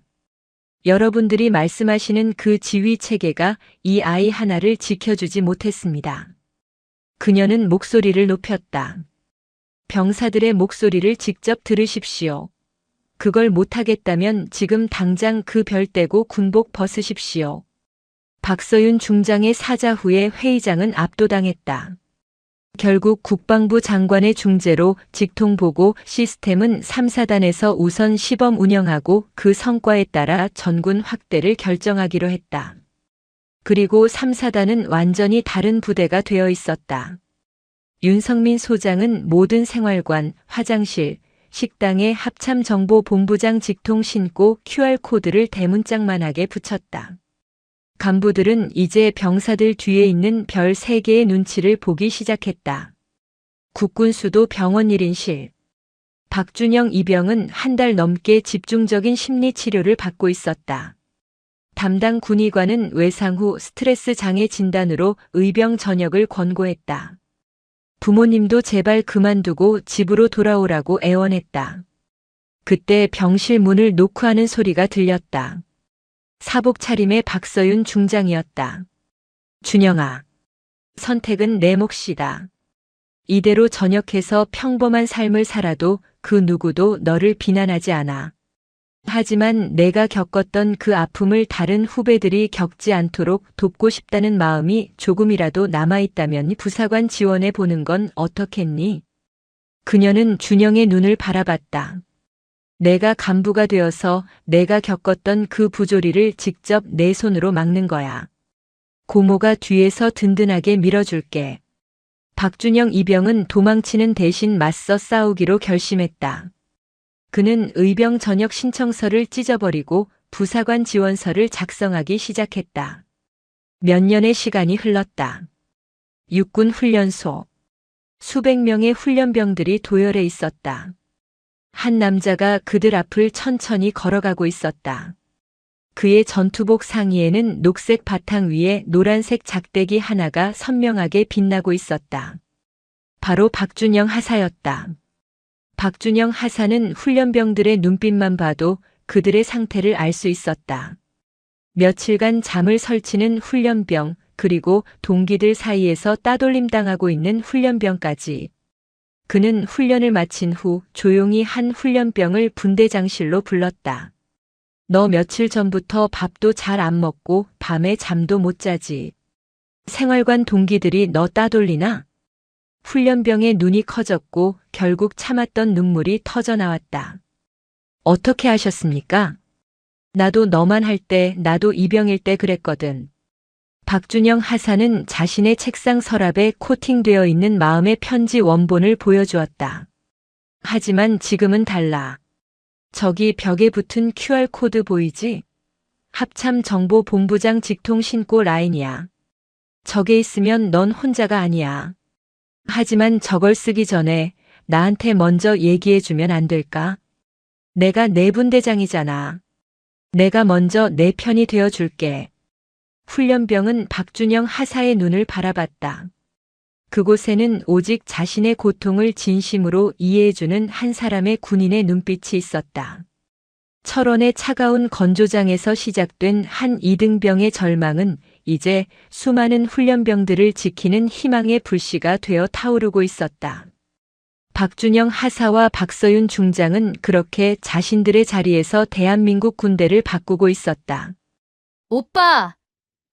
여러분들이 말씀하시는 그 지휘 체계가 이 아이 하나를 지켜주지 못했습니다. 그녀는 목소리를 높였다. 병사들의 목소리를 직접 들으십시오. 그걸 못하겠다면 지금 당장 그 별 떼고 군복 벗으십시오. 박서윤 중장의 사자 후에 회의장은 압도당했다. 결국 국방부 장관의 중재로 직통보고 시스템은 3사단에서 우선 시범 운영하고 그 성과에 따라 전군 확대를 결정하기로 했다. 그리고 3사단은 완전히 다른 부대가 되어 있었다. 윤성민 소장은 모든 생활관, 화장실, 식당에 합참정보본부장 직통 신고 QR코드를 대문짝만하게 붙였다. 간부들은 이제 병사들 뒤에 있는 별 3개의 눈치를 보기 시작했다. 국군수도 병원 1인실. 박준영 이병은 한 달 넘게 집중적인 심리치료를 받고 있었다. 담당 군의관은 외상 후 스트레스 장애 진단으로 의병 전역을 권고했다. 부모님도 제발 그만두고 집으로 돌아오라고 애원했다. 그때 병실 문을 노크하는 소리가 들렸다. 사복 차림의 박서윤 중장이었다. 준영아, 선택은 내 몫이다. 이대로 전역해서 평범한 삶을 살아도 그 누구도 너를 비난하지 않아. 하지만 내가 겪었던 그 아픔을 다른 후배들이 겪지 않도록 돕고 싶다는 마음이 조금이라도 남아있다면 부사관 지원해 보는 건 어떻겠니? 그녀는 준영의 눈을 바라봤다. 내가 간부가 되어서 내가 겪었던 그 부조리를 직접 내 손으로 막는 거야. 고모가 뒤에서 든든하게 밀어줄게. 박준영 이병은 도망치는 대신 맞서 싸우기로 결심했다. 그는 의병 전역 신청서를 찢어버리고 부사관 지원서를 작성하기 시작했다. 몇 년의 시간이 흘렀다. 육군 훈련소. 수백 명의 훈련병들이 도열해 있었다. 한 남자가 그들 앞을 천천히 걸어가고 있었다. 그의 전투복 상의에는 녹색 바탕 위에 노란색 작대기 하나가 선명하게 빛나고 있었다. 바로 박준영 하사였다. 박준영 하사는 훈련병들의 눈빛만 봐도 그들의 상태를 알 수 있었다. 며칠간 잠을 설치는 훈련병, 그리고 동기들 사이에서 따돌림 당하고 있는 훈련병까지. 그는 훈련을 마친 후 조용히 한 훈련병을 분대장실로 불렀다. 너 며칠 전부터 밥도 잘 안 먹고 밤에 잠도 못 자지. 생활관 동기들이 너 따돌리나? 훈련병의 눈이 커졌고 결국 참았던 눈물이 터져 나왔다. 어떻게 하셨습니까? 나도 너만 할 때, 나도 이병일 때 그랬거든. 박준영 하사는 자신의 책상 서랍에 코팅되어 있는 마음의 편지 원본을 보여주었다. 하지만 지금은 달라. 저기 벽에 붙은 QR코드 보이지? 합참정보본부장 직통 신고 라인이야. 저게 있으면 넌 혼자가 아니야. 하지만 저걸 쓰기 전에 나한테 먼저 얘기해주면 안 될까? 내가 내 분대장이잖아. 내가 먼저 내 편이 되어줄게. 훈련병은 박준영 하사의 눈을 바라봤다. 그곳에는 오직 자신의 고통을 진심으로 이해해주는 한 사람의 군인의 눈빛이 있었다. 철원의 차가운 건조장에서 시작된 한 이등병의 절망은 이제 수많은 훈련병들을 지키는 희망의 불씨가 되어 타오르고 있었다. 박준영 하사와 박서윤 중장은 그렇게 자신들의 자리에서 대한민국 군대를 바꾸고 있었다. 오빠,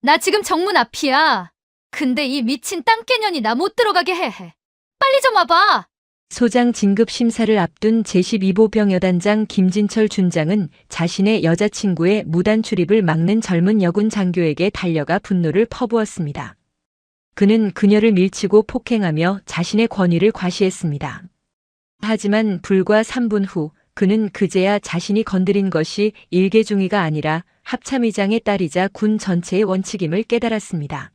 나 지금 정문 앞이야. 근데 이 미친 땅개년이 나 못 들어가게 해. 빨리 좀 와봐. 소장 진급 심사를 앞둔 제12보병 여단장 김진철 준장은 자신의 여자친구의 무단 출입을 막는 젊은 여군 장교에게 달려가 분노를 퍼부었습니다. 그는 그녀를 밀치고 폭행하며 자신의 권위를 과시했습니다. 하지만 불과 3분 후 그는 그제야 자신이 건드린 것이 일개중위가 아니라 합참의장의 딸이자 군 전체의 원칙임을 깨달았습니다.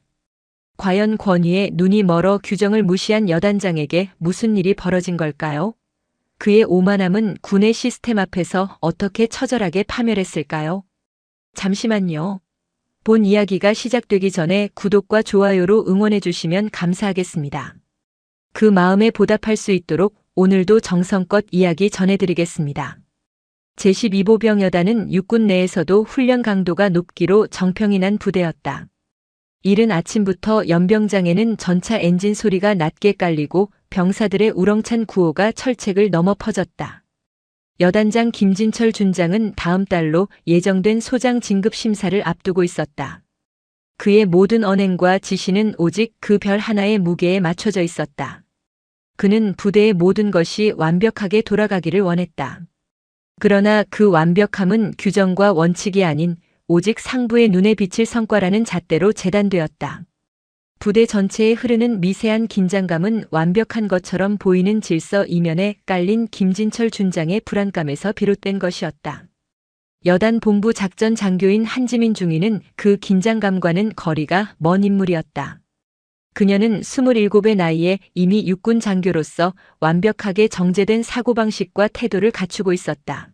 과연 권위에 눈이 멀어 규정을 무시한 여단장에게 무슨 일이 벌어진 걸까요? 그의 오만함은 군의 시스템 앞에서 어떻게 처절하게 파멸했을까요? 잠시만요. 본 이야기가 시작되기 전에 구독과 좋아요로 응원해 주시면 감사하겠습니다. 그 마음에 보답할 수 있도록 오늘도 정성껏 이야기 전해드리겠습니다. 제12보병 여단은 육군 내에서도 훈련 강도가 높기로 정평이 난 부대였다. 이른 아침부터 연병장에는 전차 엔진 소리가 낮게 깔리고 병사들의 우렁찬 구호가 철책을 넘어 퍼졌다. 여단장 김진철 준장은 다음 달로 예정된 소장 진급 심사를 앞두고 있었다. 그의 모든 언행과 지시는 오직 그 별 하나의 무게에 맞춰져 있었다. 그는 부대의 모든 것이 완벽하게 돌아가기를 원했다. 그러나 그 완벽함은 규정과 원칙이 아닌 오직 상부의 눈에 비칠 성과라는 잣대로 재단되었다. 부대 전체에 흐르는 미세한 긴장감은 완벽한 것처럼 보이는 질서 이면에 깔린 김진철 준장의 불안감에서 비롯된 것이었다. 여단 본부 작전 장교인 한지민 중위는 그 긴장감과는 거리가 먼 인물이었다. 그녀는 27의 나이에 이미 육군 장교로서 완벽하게 정제된 사고방식과 태도를 갖추고 있었다.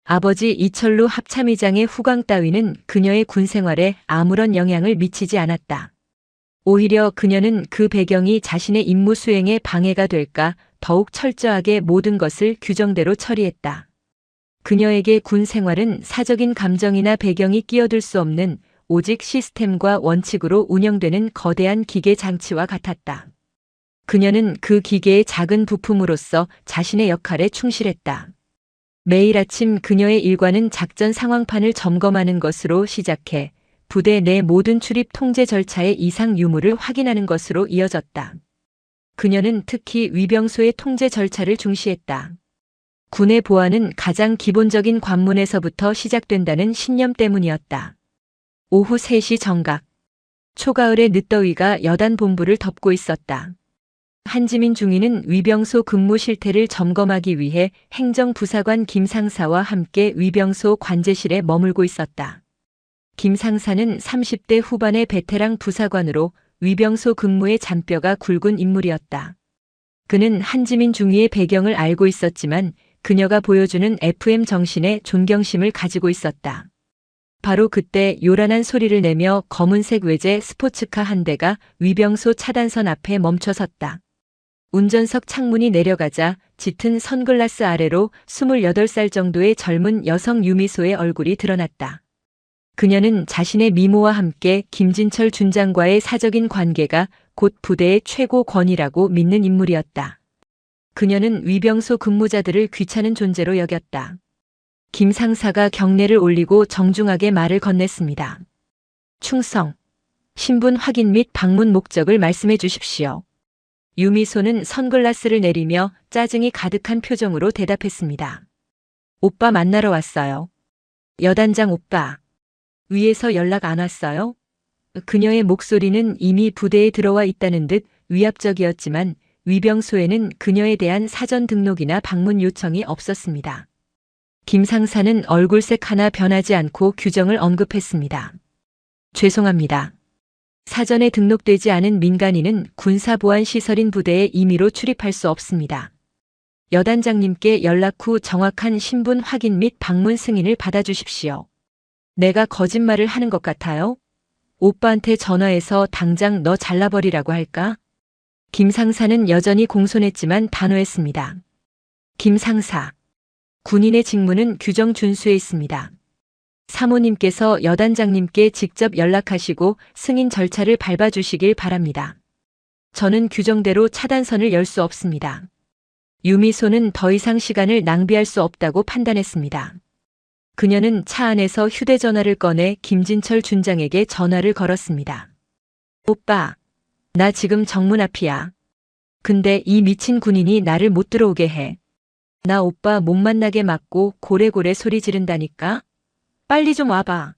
아버지 이철루 합참의장의 후광 따위는 그녀의 군 생활에 아무런 영향을 미치지 않았다. 오히려 그녀는 그 배경이 자신의 임무 수행에 방해가 될까 더욱 철저하게 모든 것을 규정대로 처리했다. 그녀에게 군 생활은 사적인 감정이나 배경이 끼어들 수 없는 오직 시스템과 원칙으로 운영되는 거대한 기계 장치와 같았다. 그녀는 그 기계의 작은 부품으로서 자신의 역할에 충실했다. 매일 아침 그녀의 일과는 작전 상황판을 점검하는 것으로 시작해 부대 내 모든 출입 통제 절차의 이상 유무를 확인하는 것으로 이어졌다. 그녀는 특히 위병소의 통제 절차를 중시했다. 군의 보안은 가장 기본적인 관문에서부터 시작된다는 신념 때문이었다. 오후 3시 정각. 초가을의 늦더위가 여단 본부를 덮고 있었다. 한지민 중위는 위병소 근무 실태를 점검하기 위해 행정부사관 김 상사와 함께 위병소 관제실에 머물고 있었다. 김 상사는 30대 후반의 베테랑 부사관으로 위병소 근무의 잔뼈가 굵은 인물이었다. 그는 한지민 중위의 배경을 알고 있었지만 그녀가 보여주는 FM 정신에 존경심을 가지고 있었다. 바로 그때 요란한 소리를 내며 검은색 외제 스포츠카 한 대가 위병소 차단선 앞에 멈춰섰다. 운전석 창문이 내려가자 짙은 선글라스 아래로 28살 정도의 젊은 여성 유미소의 얼굴이 드러났다. 그녀는 자신의 미모와 함께 김진철 준장과의 사적인 관계가 곧 부대의 최고 권위라고 믿는 인물이었다. 그녀는 위병소 근무자들을 귀찮은 존재로 여겼다. 김 상사가 경례를 올리고 정중하게 말을 건넸습니다. 충성, 신분 확인 및 방문 목적을 말씀해 주십시오. 유미소는 선글라스를 내리며 짜증이 가득한 표정으로 대답했습니다. 오빠 만나러 왔어요. 여단장 오빠. 위에서 연락 안 왔어요? 그녀의 목소리는 이미 부대에 들어와 있다는 듯 위압적이었지만 위병소에는 그녀에 대한 사전 등록이나 방문 요청이 없었습니다. 김 상사는 얼굴색 하나 변하지 않고 규정을 언급했습니다. 죄송합니다. 사전에 등록되지 않은 민간인은 군사보안시설인 부대에 임의로 출입할 수 없습니다. 여단장님께 연락 후 정확한 신분 확인 및 방문 승인을 받아주십시오. 내가 거짓말을 하는 것 같아요? 오빠한테 전화해서 당장 너 잘라버리라고 할까? 김 상사는 여전히 공손했지만 단호했습니다. 김 상사. 군인의 직무는 규정 준수에 있습니다. 사모님께서 여단장님께 직접 연락하시고 승인 절차를 밟아주시길 바랍니다. 저는 규정대로 차단선을 열 수 없습니다. 유미소는 더 이상 시간을 낭비할 수 없다고 판단했습니다. 그녀는 차 안에서 휴대전화를 꺼내 김진철 준장에게 전화를 걸었습니다. 오빠, 나 지금 정문 앞이야. 근데 이 미친 군인이 나를 못 들어오게 해. 나 오빠 못 만나게 막고 고래고래 소리 지른다니까? 빨리 좀 와봐.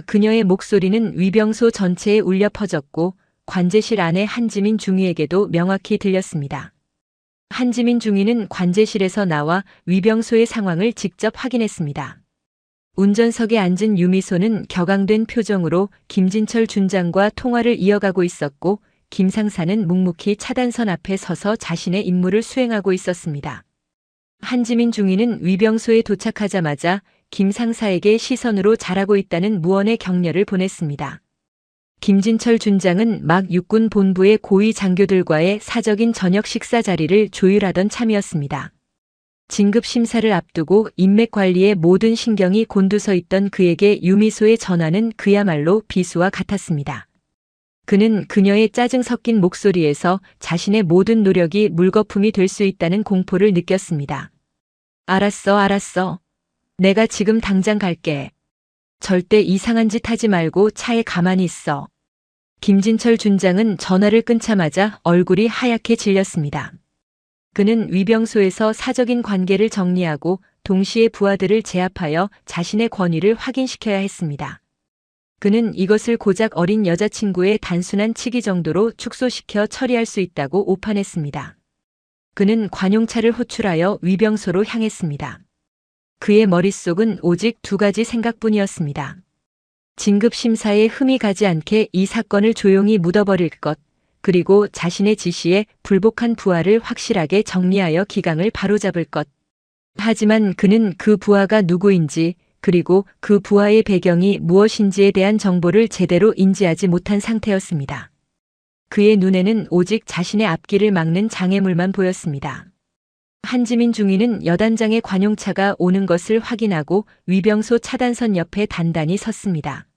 그녀의 목소리는 위병소 전체에 울려 퍼졌고 관제실 안의 한지민 중위에게도 명확히 들렸습니다. 한지민 중위는 관제실에서 나와 위병소의 상황을 직접 확인했습니다. 운전석에 앉은 유미소는 격앙된 표정으로 김진철 준장과 통화를 이어가고 있었고 김 상사는 묵묵히 차단선 앞에 서서 자신의 임무를 수행하고 있었습니다. 한지민 중위는 위병소에 도착하자마자 김 상사에게 시선으로 잘하고 있다는 무언의 격려를 보냈습니다. 김진철 준장은 막 육군 본부의 고위 장교들과의 사적인 저녁 식사 자리를 조율하던 참이었습니다. 진급 심사를 앞두고 인맥 관리에 모든 신경이 곤두서 있던 그에게 유미소의 전화는 그야말로 비수와 같았습니다. 그는 그녀의 짜증 섞인 목소리에서 자신의 모든 노력이 물거품이 될 수 있다는 공포를 느꼈습니다. 알았어. 내가 지금 당장 갈게. 절대 이상한 짓 하지 말고 차에 가만히 있어. 김진철 준장은 전화를 끊자마자 얼굴이 하얗게 질렸습니다. 그는 위병소에서 사적인 관계를 정리하고 동시에 부하들을 제압하여 자신의 권위를 확인시켜야 했습니다. 그는 이것을 고작 어린 여자친구의 단순한 치기 정도로 축소시켜 처리할 수 있다고 오판했습니다. 그는 관용차를 호출하여 위병소로 향했습니다. 그의 머릿속은 오직 두 가지 생각뿐이었습니다. 진급 심사에 흠이 가지 않게 이 사건을 조용히 묻어버릴 것, 그리고 자신의 지시에 불복한 부하를 확실하게 정리하여 기강을 바로잡을 것. 하지만 그는 그 부하가 누구인지, 그리고 그 부하의 배경이 무엇인지에 대한 정보를 제대로 인지하지 못한 상태였습니다. 그의 눈에는 오직 자신의 앞길을 막는 장애물만 보였습니다. 한지민 중위는 여단장의 관용차가 오는 것을 확인하고 위병소 차단선 옆에 단단히 섰습니다.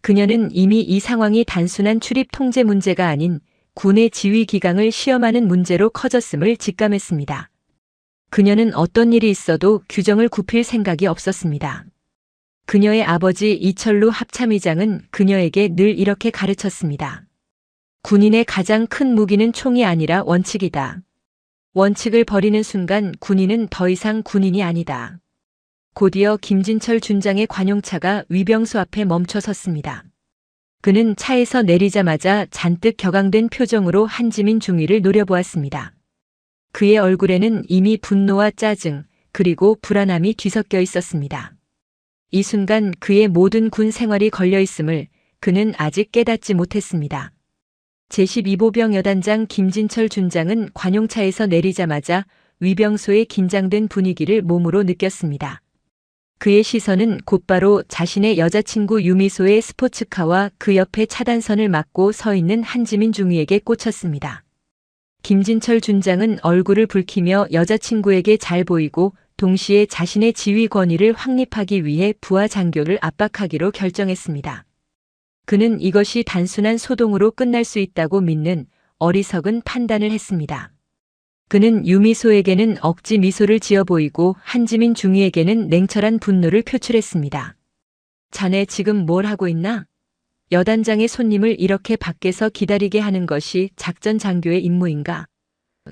그녀는 이미 이 상황이 단순한 출입 통제 문제가 아닌 군의 지휘 기강을 시험하는 문제로 커졌음을 직감했습니다. 그녀는 어떤 일이 있어도 규정을 굽힐 생각이 없었습니다. 그녀의 아버지 이철루 합참의장은 그녀에게 늘 이렇게 가르쳤습니다. 군인의 가장 큰 무기는 총이 아니라 원칙이다. 원칙을 버리는 순간 군인은 더 이상 군인이 아니다. 곧이어 김진철 준장의 관용차가 위병소 앞에 멈춰 섰습니다. 그는 차에서 내리자마자 잔뜩 격앙된 표정으로 한지민 중위를 노려보았습니다. 그의 얼굴에는 이미 분노와 짜증, 그리고 불안함이 뒤섞여 있었습니다. 이 순간 그의 모든 군 생활이 걸려 있음을 그는 아직 깨닫지 못했습니다. 제12보병 여단장 김진철 준장은 관용차에서 내리자마자 위병소의 긴장된 분위기를 몸으로 느꼈습니다. 그의 시선은 곧바로 자신의 여자친구 유미소의 스포츠카와 그 옆에 차단선을 막고 서 있는 한지민 중위에게 꽂혔습니다. 김진철 준장은 얼굴을 붉히며 여자친구에게 잘 보이고 동시에 자신의 지휘 권위를 확립하기 위해 부하 장교를 압박하기로 결정했습니다. 그는 이것이 단순한 소동으로 끝날 수 있다고 믿는 어리석은 판단을 했습니다. 그는 유미소에게는 억지 미소를 지어 보이고 한지민 중위에게는 냉철한 분노를 표출했습니다. 자네 지금 뭘 하고 있나? 여단장의 손님을 이렇게 밖에서 기다리게 하는 것이 작전 장교의 임무인가?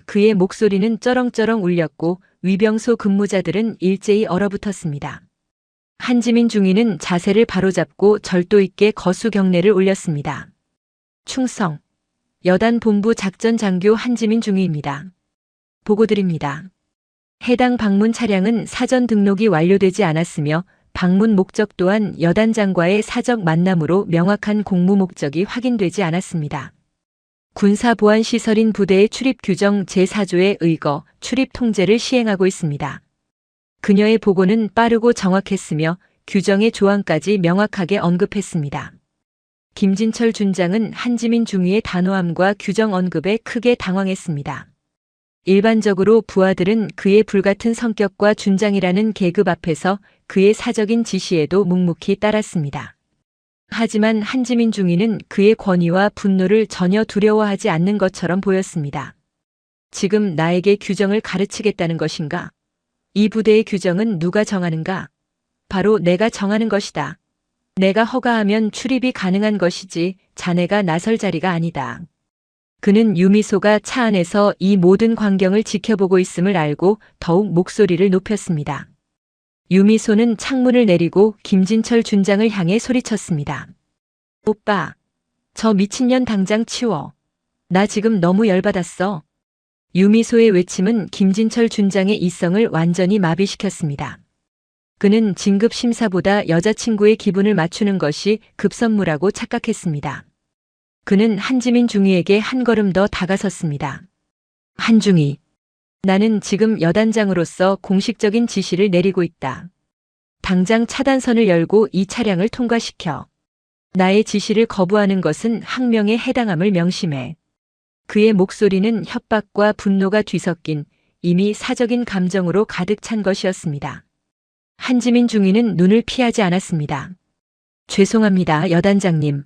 그의 목소리는 쩌렁쩌렁 울렸고 위병소 근무자들은 일제히 얼어붙었습니다. 한지민 중위는 자세를 바로잡고 절도 있게 거수 경례를 올렸습니다. 충성. 여단 본부 작전 장교 한지민 중위입니다. 보고드립니다. 해당 방문 차량은 사전 등록이 완료되지 않았으며 방문 목적 또한 여단장과의 사적 만남으로 명확한 공무 목적이 확인되지 않았습니다. 군사보안시설인 부대의 출입 규정 제4조에 의거 출입 통제를 시행하고 있습니다. 그녀의 보고는 빠르고 정확했으며 규정의 조항까지 명확하게 언급했습니다. 김진철 준장은 한지민 중위의 단호함과 규정 언급에 크게 당황했습니다. 일반적으로 부하들은 그의 불같은 성격과 준장이라는 계급 앞에서 그의 사적인 지시에도 묵묵히 따랐습니다. 하지만 한지민 중위는 그의 권위와 분노를 전혀 두려워하지 않는 것처럼 보였습니다. 지금 나에게 규정을 가르치겠다는 것인가? 이 부대의 규정은 누가 정하는가? 바로 내가 정하는 것이다. 내가 허가하면 출입이 가능한 것이지 자네가 나설 자리가 아니다. 그는 유미소가 차 안에서 이 모든 광경을 지켜보고 있음을 알고 더욱 목소리를 높였습니다. 유미소는 창문을 내리고 김진철 준장을 향해 소리쳤습니다. 오빠, 저 미친년 당장 치워. 나 지금 너무 열받았어. 유미소의 외침은 김진철 준장의 이성을 완전히 마비시켰습니다. 그는 진급 심사보다 여자친구의 기분을 맞추는 것이 급선무라고 착각했습니다. 그는 한지민 중위에게 한 걸음 더 다가섰습니다. 한중위, 나는 지금 여단장으로서 공식적인 지시를 내리고 있다. 당장 차단선을 열고 이 차량을 통과시켜. 나의 지시를 거부하는 것은 항명에 해당함을 명심해. 그의 목소리는 협박과 분노가 뒤섞인 이미 사적인 감정으로 가득 찬 것이었습니다. 한지민 중위는 눈을 피하지 않았습니다. 죄송합니다, 여단장님.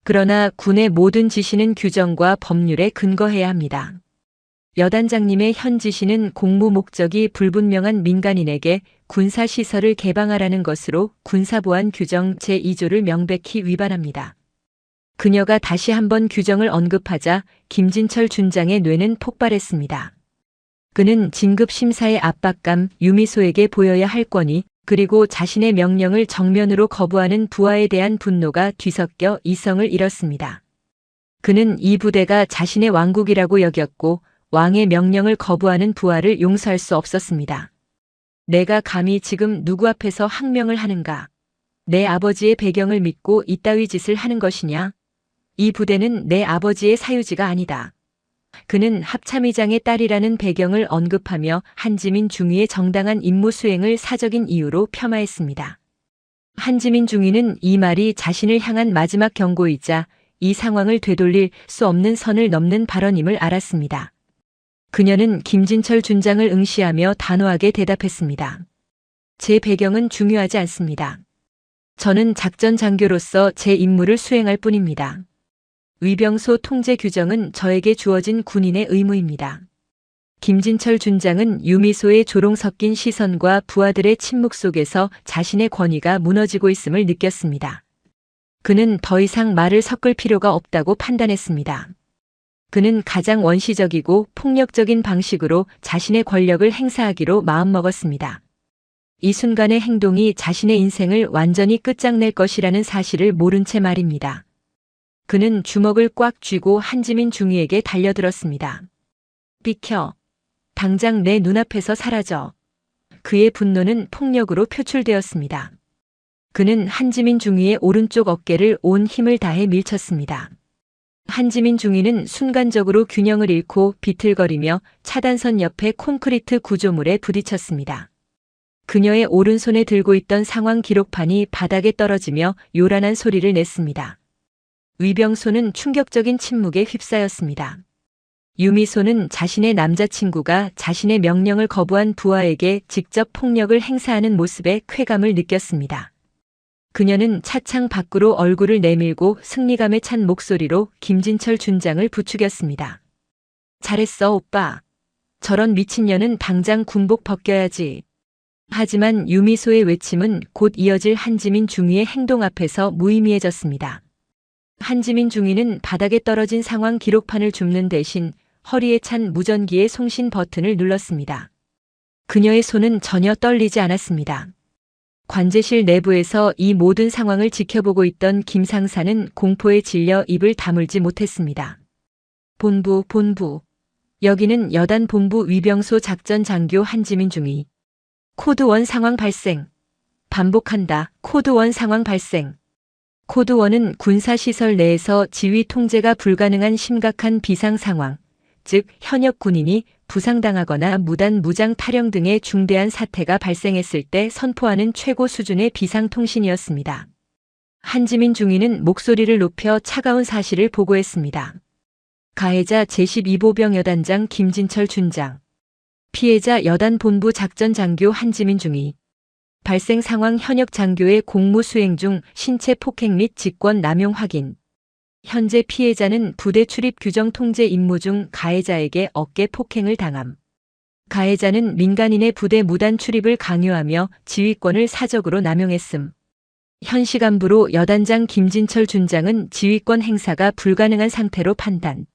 그러나 군의 모든 지시는 규정과 법률에 근거해야 합니다. 여단장님의 현 지시는 공무 목적이 불분명한 민간인에게 군사시설을 개방하라는 것으로 군사보안 규정 제2조를 명백히 위반합니다. 그녀가 다시 한번 규정을 언급하자 김진철 준장의 뇌는 폭발했습니다. 그는 진급 심사의 압박감, 유미소에게 보여야 할 권위, 그리고 자신의 명령을 정면으로 거부하는 부하에 대한 분노가 뒤섞여 이성을 잃었습니다. 그는 이 부대가 자신의 왕국이라고 여겼고 왕의 명령을 거부하는 부하를 용서할 수 없었습니다. 내가 감히 지금 누구 앞에서 항명을 하는가? 내 아버지의 배경을 믿고 이따위 짓을 하는 것이냐? 이 부대는 내 아버지의 사유지가 아니다. 그는 합참의장의 딸이라는 배경을 언급하며 한지민 중위의 정당한 임무 수행을 사적인 이유로 폄하했습니다. 한지민 중위는 이 말이 자신을 향한 마지막 경고이자 이 상황을 되돌릴 수 없는 선을 넘는 발언임을 알았습니다. 그녀는 김진철 준장을 응시하며 단호하게 대답했습니다. 제 배경은 중요하지 않습니다. 저는 작전 장교로서 제 임무를 수행할 뿐입니다. 위병소 통제 규정은 저에게 주어진 군인의 의무입니다. 김진철 준장은 유미소의 조롱 섞인 시선과 부하들의 침묵 속에서 자신의 권위가 무너지고 있음을 느꼈습니다. 그는 더 이상 말을 섞을 필요가 없다고 판단했습니다. 그는 가장 원시적이고 폭력적인 방식으로 자신의 권력을 행사하기로 마음먹었습니다. 이 순간의 행동이 자신의 인생을 완전히 끝장낼 것이라는 사실을 모른 채 말입니다. 그는 주먹을 꽉 쥐고 한지민 중위에게 달려들었습니다. 비켜. 당장 내 눈앞에서 사라져. 그의 분노는 폭력으로 표출되었습니다. 그는 한지민 중위의 오른쪽 어깨를 온 힘을 다해 밀쳤습니다. 한지민 중위는 순간적으로 균형을 잃고 비틀거리며 차단선 옆의 콘크리트 구조물에 부딪혔습니다. 그녀의 오른손에 들고 있던 상황 기록판이 바닥에 떨어지며 요란한 소리를 냈습니다. 위병소는 충격적인 침묵에 휩싸였습니다. 유미소는 자신의 남자친구가 자신의 명령을 거부한 부하에게 직접 폭력을 행사하는 모습에 쾌감을 느꼈습니다. 그녀는 차창 밖으로 얼굴을 내밀고 승리감에 찬 목소리로 김진철 준장을 부추겼습니다. 잘했어, 오빠. 저런 미친년은 당장 군복 벗겨야지. 하지만 유미소의 외침은 곧 이어질 한지민 중위의 행동 앞에서 무의미해졌습니다. 한지민 중위는 바닥에 떨어진 상황 기록판을 줍는 대신 허리에 찬 무전기의 송신 버튼을 눌렀습니다. 그녀의 손은 전혀 떨리지 않았습니다. 관제실 내부에서 이 모든 상황을 지켜보고 있던 김 상사는 공포에 질려 입을 다물지 못했습니다. 본부. 여기는 여단 본부 위병소 작전 장교 한지민 중위. 코드 1 상황 발생. 반복한다. 코드 1 상황 발생. 코드 1은 군사시설 내에서 지휘 통제가 불가능한 심각한 비상 상황, 즉 현역 군인이 부상당하거나 무단 무장 탈영 등의 중대한 사태가 발생했을 때 선포하는 최고 수준의 비상통신이었습니다. 한지민 중위는 목소리를 높여 차가운 사실을 보고했습니다. 가해자 제12보병 여단장 김진철 준장. 피해자 여단 본부 작전 장교 한지민 중위. 발생 상황 현역 장교의 공무 수행 중 신체 폭행 및 직권 남용 확인. 현재 피해자는 부대 출입 규정 통제 임무 중 가해자에게 어깨 폭행을 당함. 가해자는 민간인의 부대 무단 출입을 강요하며 지휘권을 사적으로 남용했음. 현 시간부로 여단장 김진철 준장은 지휘권 행사가 불가능한 상태로 판단.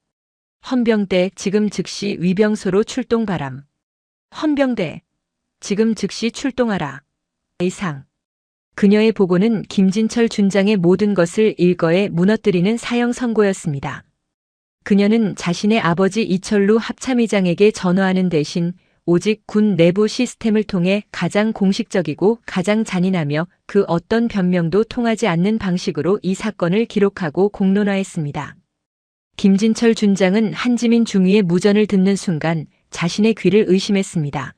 헌병대 지금 즉시 위병소로 출동 바람. 헌병대 지금 즉시 출동하라. 이상. 그녀의 보고는 김진철 준장의 모든 것을 일거에 무너뜨리는 사형 선고였습니다. 그녀는 자신의 아버지 이철루 합참의장에게 전화하는 대신 오직 군 내부 시스템을 통해 가장 공식적이고 가장 잔인하며 그 어떤 변명도 통하지 않는 방식으로 이 사건을 기록하고 공론화했습니다. 김진철 준장은 한지민 중위의 무전을 듣는 순간 자신의 귀를 의심했습니다.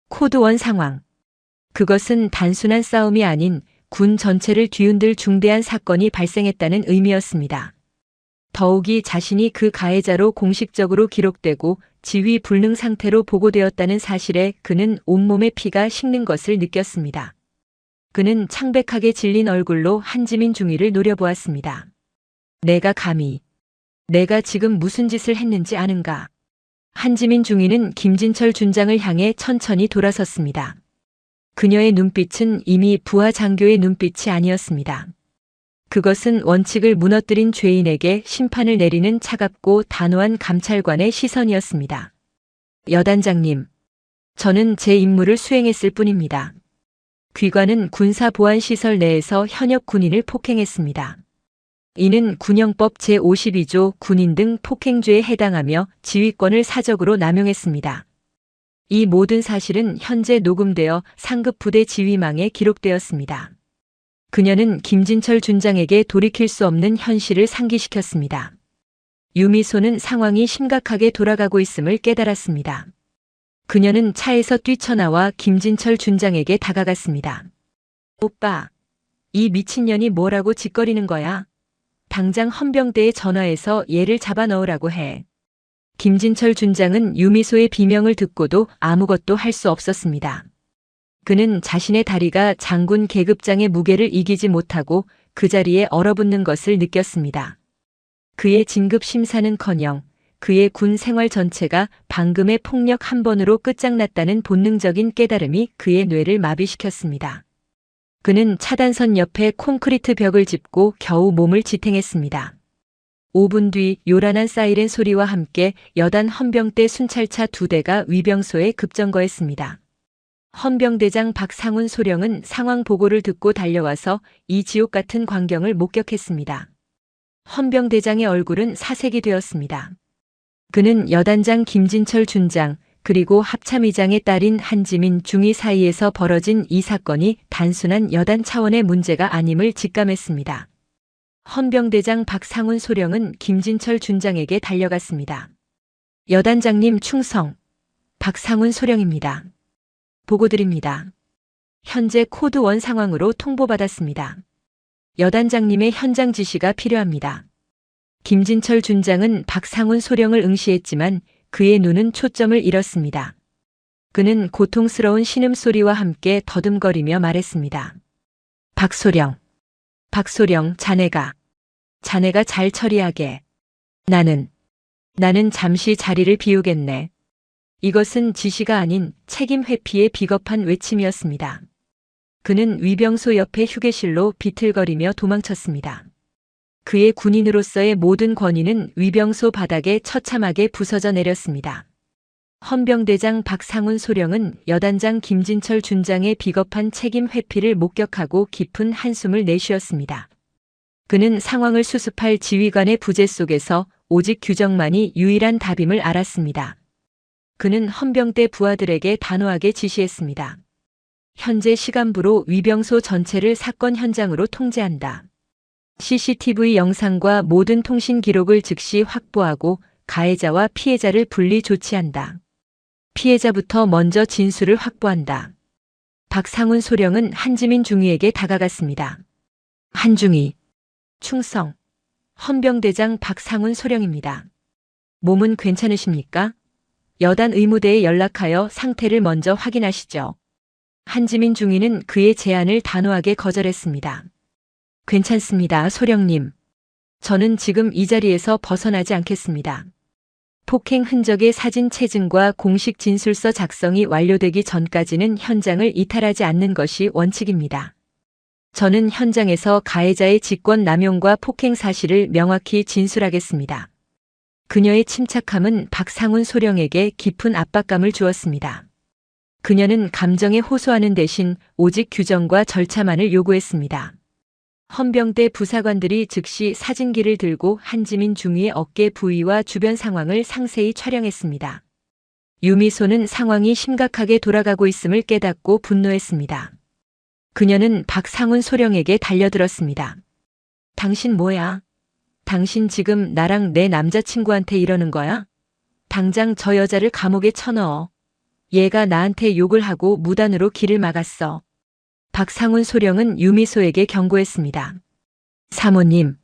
코드 1 상황. 그것은 단순한 싸움이 아닌 군 전체를 뒤흔들 중대한 사건이 발생했다는 의미였습니다. 더욱이 자신이 그 가해자로 공식적으로 기록되고 지휘 불능 상태로 보고되었다는 사실에 그는 온몸에 피가 식는 것을 느꼈습니다. 그는 창백하게 질린 얼굴로 한지민 중위를 노려보았습니다. 내가 감히, 내가 지금 무슨 짓을 했는지 아는가? 한지민 중위는 김진철 준장을 향해 천천히 돌아섰습니다. 그녀의 눈빛은 이미 부하 장교의 눈빛이 아니었습니다. 그것은 원칙을 무너뜨린 죄인에게 심판을 내리는 차갑고 단호한 감찰관의 시선이었습니다. 여단장님, 저는 제 임무를 수행했을 뿐입니다. 귀관은 군사보안시설 내에서 현역 군인을 폭행했습니다. 이는 군형법 제52조 군인 등 폭행죄에 해당하며 지휘권을 사적으로 남용했습니다. 이 모든 사실은 현재 녹음되어 상급 부대 지휘망에 기록되었습니다. 그녀는 김진철 준장에게 돌이킬 수 없는 현실을 상기시켰습니다. 유미소는 상황이 심각하게 돌아가고 있음을 깨달았습니다. 그녀는 차에서 뛰쳐나와 김진철 준장에게 다가갔습니다. 오빠, 이 미친년이 뭐라고 짓거리는 거야? 당장 헌병대에 전화해서 얘를 잡아 넣으라고 해. 김진철 준장은 유미소의 비명을 듣고도 아무것도 할 수 없었습니다. 그는 자신의 다리가 장군 계급장의 무게를 이기지 못하고 그 자리에 얼어붙는 것을 느꼈습니다. 그의 진급 심사는커녕 그의 군 생활 전체가 방금의 폭력 한 번으로 끝장났다는 본능적인 깨달음이 그의 뇌를 마비시켰습니다. 그는 차단선 옆에 콘크리트 벽을 짚고 겨우 몸을 지탱했습니다. 5분 뒤 요란한 사이렌 소리와 함께 여단 헌병대 순찰차 2대가 위병소에 급정거했습니다. 헌병대장 박상훈 소령은 상황 보고를 듣고 달려와서 이 지옥 같은 광경을 목격했습니다. 헌병대장의 얼굴은 사색이 되었습니다. 그는 여단장 김진철 준장 그리고 합참의장의 딸인 한지민 중위 사이에서 벌어진 이 사건이 단순한 여단 차원의 문제가 아님을 직감했습니다. 헌병대장 박상훈 소령은 김진철 준장에게 달려갔습니다. 여단장님 충성. 박상훈 소령입니다. 보고드립니다. 현재 코드 1 상황으로 통보받았습니다. 여단장님의 현장 지시가 필요합니다. 김진철 준장은 박상훈 소령을 응시했지만 그의 눈은 초점을 잃었습니다. 그는 고통스러운 신음소리와 함께 더듬거리며 말했습니다. 박소령, 자네가 잘 처리하게. 나는 잠시 자리를 비우겠네. 이것은 지시가 아닌 책임 회피의 비겁한 외침이었습니다. 그는 위병소 옆의 휴게실로 비틀거리며 도망쳤습니다. 그의 군인으로서의 모든 권위는 위병소 바닥에 처참하게 부서져 내렸습니다. 헌병대장 박상훈 소령은 여단장 김진철 준장의 비겁한 책임 회피를 목격하고 깊은 한숨을 내쉬었습니다. 그는 상황을 수습할 지휘관의 부재 속에서 오직 규정만이 유일한 답임을 알았습니다. 그는 헌병대 부하들에게 단호하게 지시했습니다. 현재 시간부로 위병소 전체를 사건 현장으로 통제한다. CCTV 영상과 모든 통신 기록을 즉시 확보하고 가해자와 피해자를 분리 조치한다. 피해자부터 먼저 진술을 확보한다. 박상훈 소령은 한지민 중위에게 다가갔습니다. 한중위, 충성, 헌병대장 박상훈 소령입니다. 몸은 괜찮으십니까? 여단 의무대에 연락하여 상태를 먼저 확인하시죠. 한지민 중위는 그의 제안을 단호하게 거절했습니다. 괜찮습니다, 소령님. 저는 지금 이 자리에서 벗어나지 않겠습니다. 폭행 흔적의 사진 채증과 공식 진술서 작성이 완료되기 전까지는 현장을 이탈하지 않는 것이 원칙입니다. 저는 현장에서 가해자의 직권 남용과 폭행 사실을 명확히 진술하겠습니다. 그녀의 침착함은 박상훈 소령에게 깊은 압박감을 주었습니다. 그녀는 감정에 호소하는 대신 오직 규정과 절차만을 요구했습니다. 헌병대 부사관들이 즉시 사진기를 들고 한지민 중위의 어깨 부위와 주변 상황을 상세히 촬영했습니다. 유미소는 상황이 심각하게 돌아가고 있음을 깨닫고 분노했습니다. 그녀는 박상훈 소령에게 달려들었습니다. 당신 뭐야? 당신 지금 나랑 내 남자친구한테 이러는 거야? 당장 저 여자를 감옥에 쳐넣어. 얘가 나한테 욕을 하고 무단으로 길을 막았어. 박상훈 소령은 유미소에게 경고했습니다. 사모님,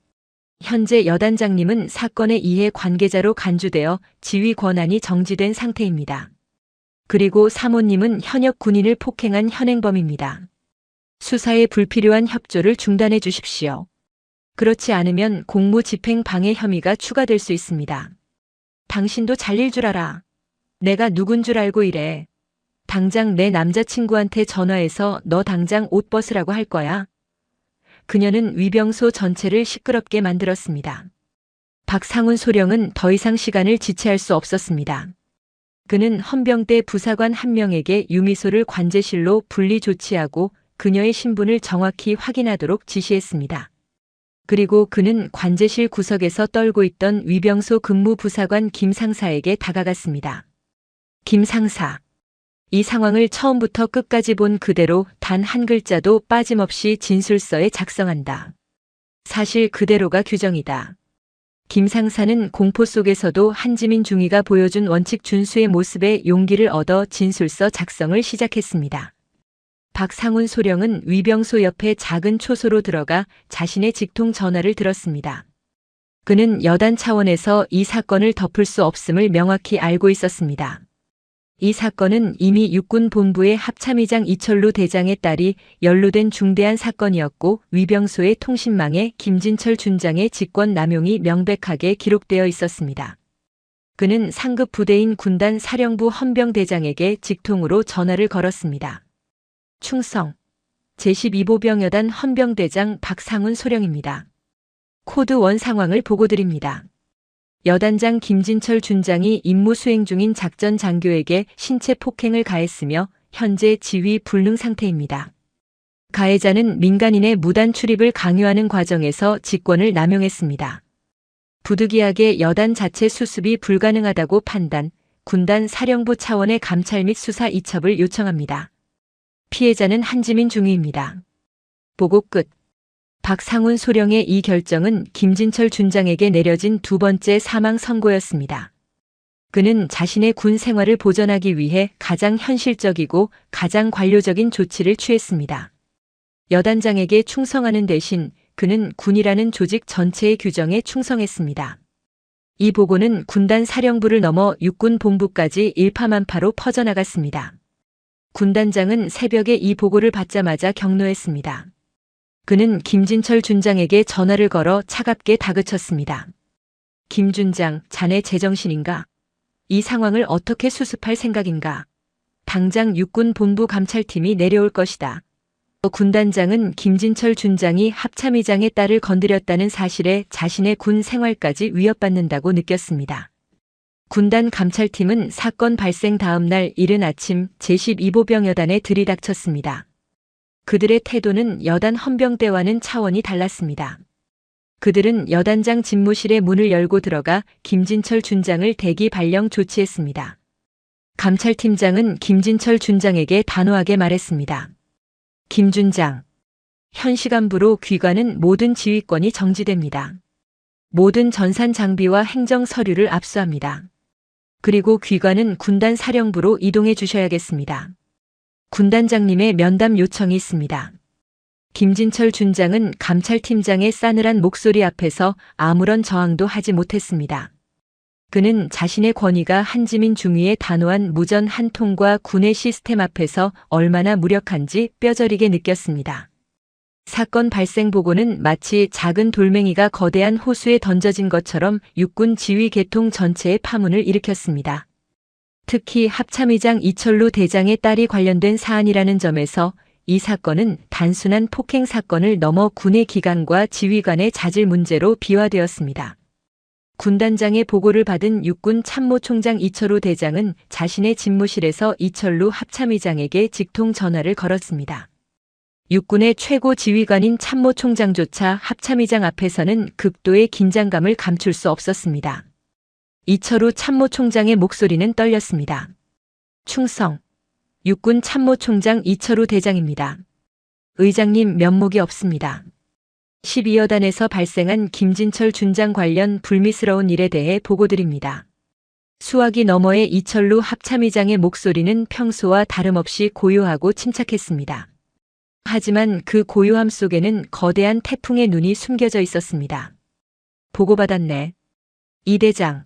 현재 여단장님은 사건의 이해 관계자로 간주되어 지휘 권한이 정지된 상태입니다. 그리고 사모님은 현역 군인을 폭행한 현행범입니다. 수사에 불필요한 협조를 중단해 주십시오. 그렇지 않으면 공무집행 방해 혐의가 추가될 수 있습니다. 당신도 잘릴 줄 알아. 내가 누군 줄 알고 이래. 당장 내 남자친구한테 전화해서 너 당장 옷 벗으라고 할 거야. 그녀는 위병소 전체를 시끄럽게 만들었습니다. 박상훈 소령은 더 이상 시간을 지체할 수 없었습니다. 그는 헌병대 부사관 한 명에게 유미소를 관제실로 분리 조치하고 그녀의 신분을 정확히 확인하도록 지시했습니다. 그리고 그는 관제실 구석에서 떨고 있던 위병소 근무 부사관 김 상사에게 다가갔습니다. 김 상사, 이 상황을 처음부터 끝까지 본 그대로 단 한 글자도 빠짐없이 진술서에 작성한다. 사실 그대로가 규정이다. 김 상사는 공포 속에서도 한지민 중위가 보여준 원칙 준수의 모습에 용기를 얻어 진술서 작성을 시작했습니다. 박상훈 소령은 위병소 옆에 작은 초소로 들어가 자신의 직통 전화를 들었습니다. 그는 여단 차원에서 이 사건을 덮을 수 없음을 명확히 알고 있었습니다. 이 사건은 이미 육군본부의 합참의장 이철루 대장의 딸이 연루된 중대한 사건이었고 위병소의 통신망에 김진철 준장의 직권 남용이 명백하게 기록되어 있었습니다. 그는 상급 부대인 군단 사령부 헌병대장에게 직통으로 전화를 걸었습니다. 충성, 제12보병여단 헌병대장 박상훈 소령입니다. 코드 1 상황을 보고드립니다. 여단장 김진철 준장이 임무 수행 중인 작전 장교에게 신체 폭행을 가했으며 현재 지휘 불능 상태입니다. 가해자는 민간인의 무단 출입을 강요하는 과정에서 직권을 남용했습니다. 부득이하게 여단 자체 수습이 불가능하다고 판단, 군단 사령부 차원의 감찰 및 수사 이첩을 요청합니다. 피해자는 한지민 중위입니다. 보고 끝. 박상훈 소령의 이 결정은 김진철 준장에게 내려진 두 번째 사망 선고였습니다. 그는 자신의 군 생활을 보전하기 위해 가장 현실적이고 가장 관료적인 조치를 취했습니다. 여단장에게 충성하는 대신 그는 군이라는 조직 전체의 규정에 충성했습니다. 이 보고는 군단 사령부를 넘어 육군 본부까지 일파만파로 퍼져나갔습니다. 군단장은 새벽에 이 보고를 받자마자 경로했습니다. 그는 김진철 준장에게 전화를 걸어 차갑게 다그쳤습니다. 김 준장, 자네 제정신인가? 이 상황을 어떻게 수습할 생각인가? 당장 육군 본부 감찰팀이 내려올 것이다. 군단장은 김진철 준장이 합참의장의 딸을 건드렸다는 사실에 자신의 군 생활까지 위협받는다고 느꼈습니다. 군단 감찰팀은 사건 발생 다음 날 이른 아침 제12보병여단에 들이닥쳤습니다. 그들의 태도는 여단 헌병대와는 차원이 달랐습니다. 그들은 여단장 집무실의 문을 열고 들어가 김진철 준장을 대기 발령 조치했습니다. 감찰팀장은 김진철 준장에게 단호하게 말했습니다. 김 준장, 현 시간부로 귀관은 모든 지휘권이 정지됩니다. 모든 전산 장비와 행정 서류를 압수합니다. 그리고 귀관은 군단 사령부로 이동해 주셔야겠습니다. 군단장님의 면담 요청이 있습니다. 김진철 준장은 감찰팀장의 싸늘한 목소리 앞에서 아무런 저항도 하지 못했습니다. 그는 자신의 권위가 한지민 중위의 단호한 무전 한 통과 군의 시스템 앞에서 얼마나 무력한지 뼈저리게 느꼈습니다. 사건 발생 보고는 마치 작은 돌멩이가 거대한 호수에 던져진 것처럼 육군 지휘 계통 전체의 파문을 일으켰습니다. 특히 합참의장 이철루 대장의 딸이 관련된 사안이라는 점에서 이 사건은 단순한 폭행 사건을 넘어 군의 기강과 지휘관의 자질 문제로 비화되었습니다. 군단장의 보고를 받은 육군 참모총장 이철우 대장은 자신의 집무실에서 이철루 합참의장에게 직통 전화를 걸었습니다. 육군의 최고 지휘관인 참모총장조차 합참의장 앞에서는 극도의 긴장감을 감출 수 없었습니다. 이철우 참모총장의 목소리는 떨렸습니다. 충성. 육군 참모총장 이철우 대장입니다. 의장님 면목이 없습니다. 12여단에서 발생한 김진철 준장 관련 불미스러운 일에 대해 보고드립니다. 수화기 너머의 이철루 합참의장의 목소리는 평소와 다름없이 고요하고 침착했습니다. 하지만 그 고요함 속에는 거대한 태풍의 눈이 숨겨져 있었습니다. 보고받았네. 이 대장.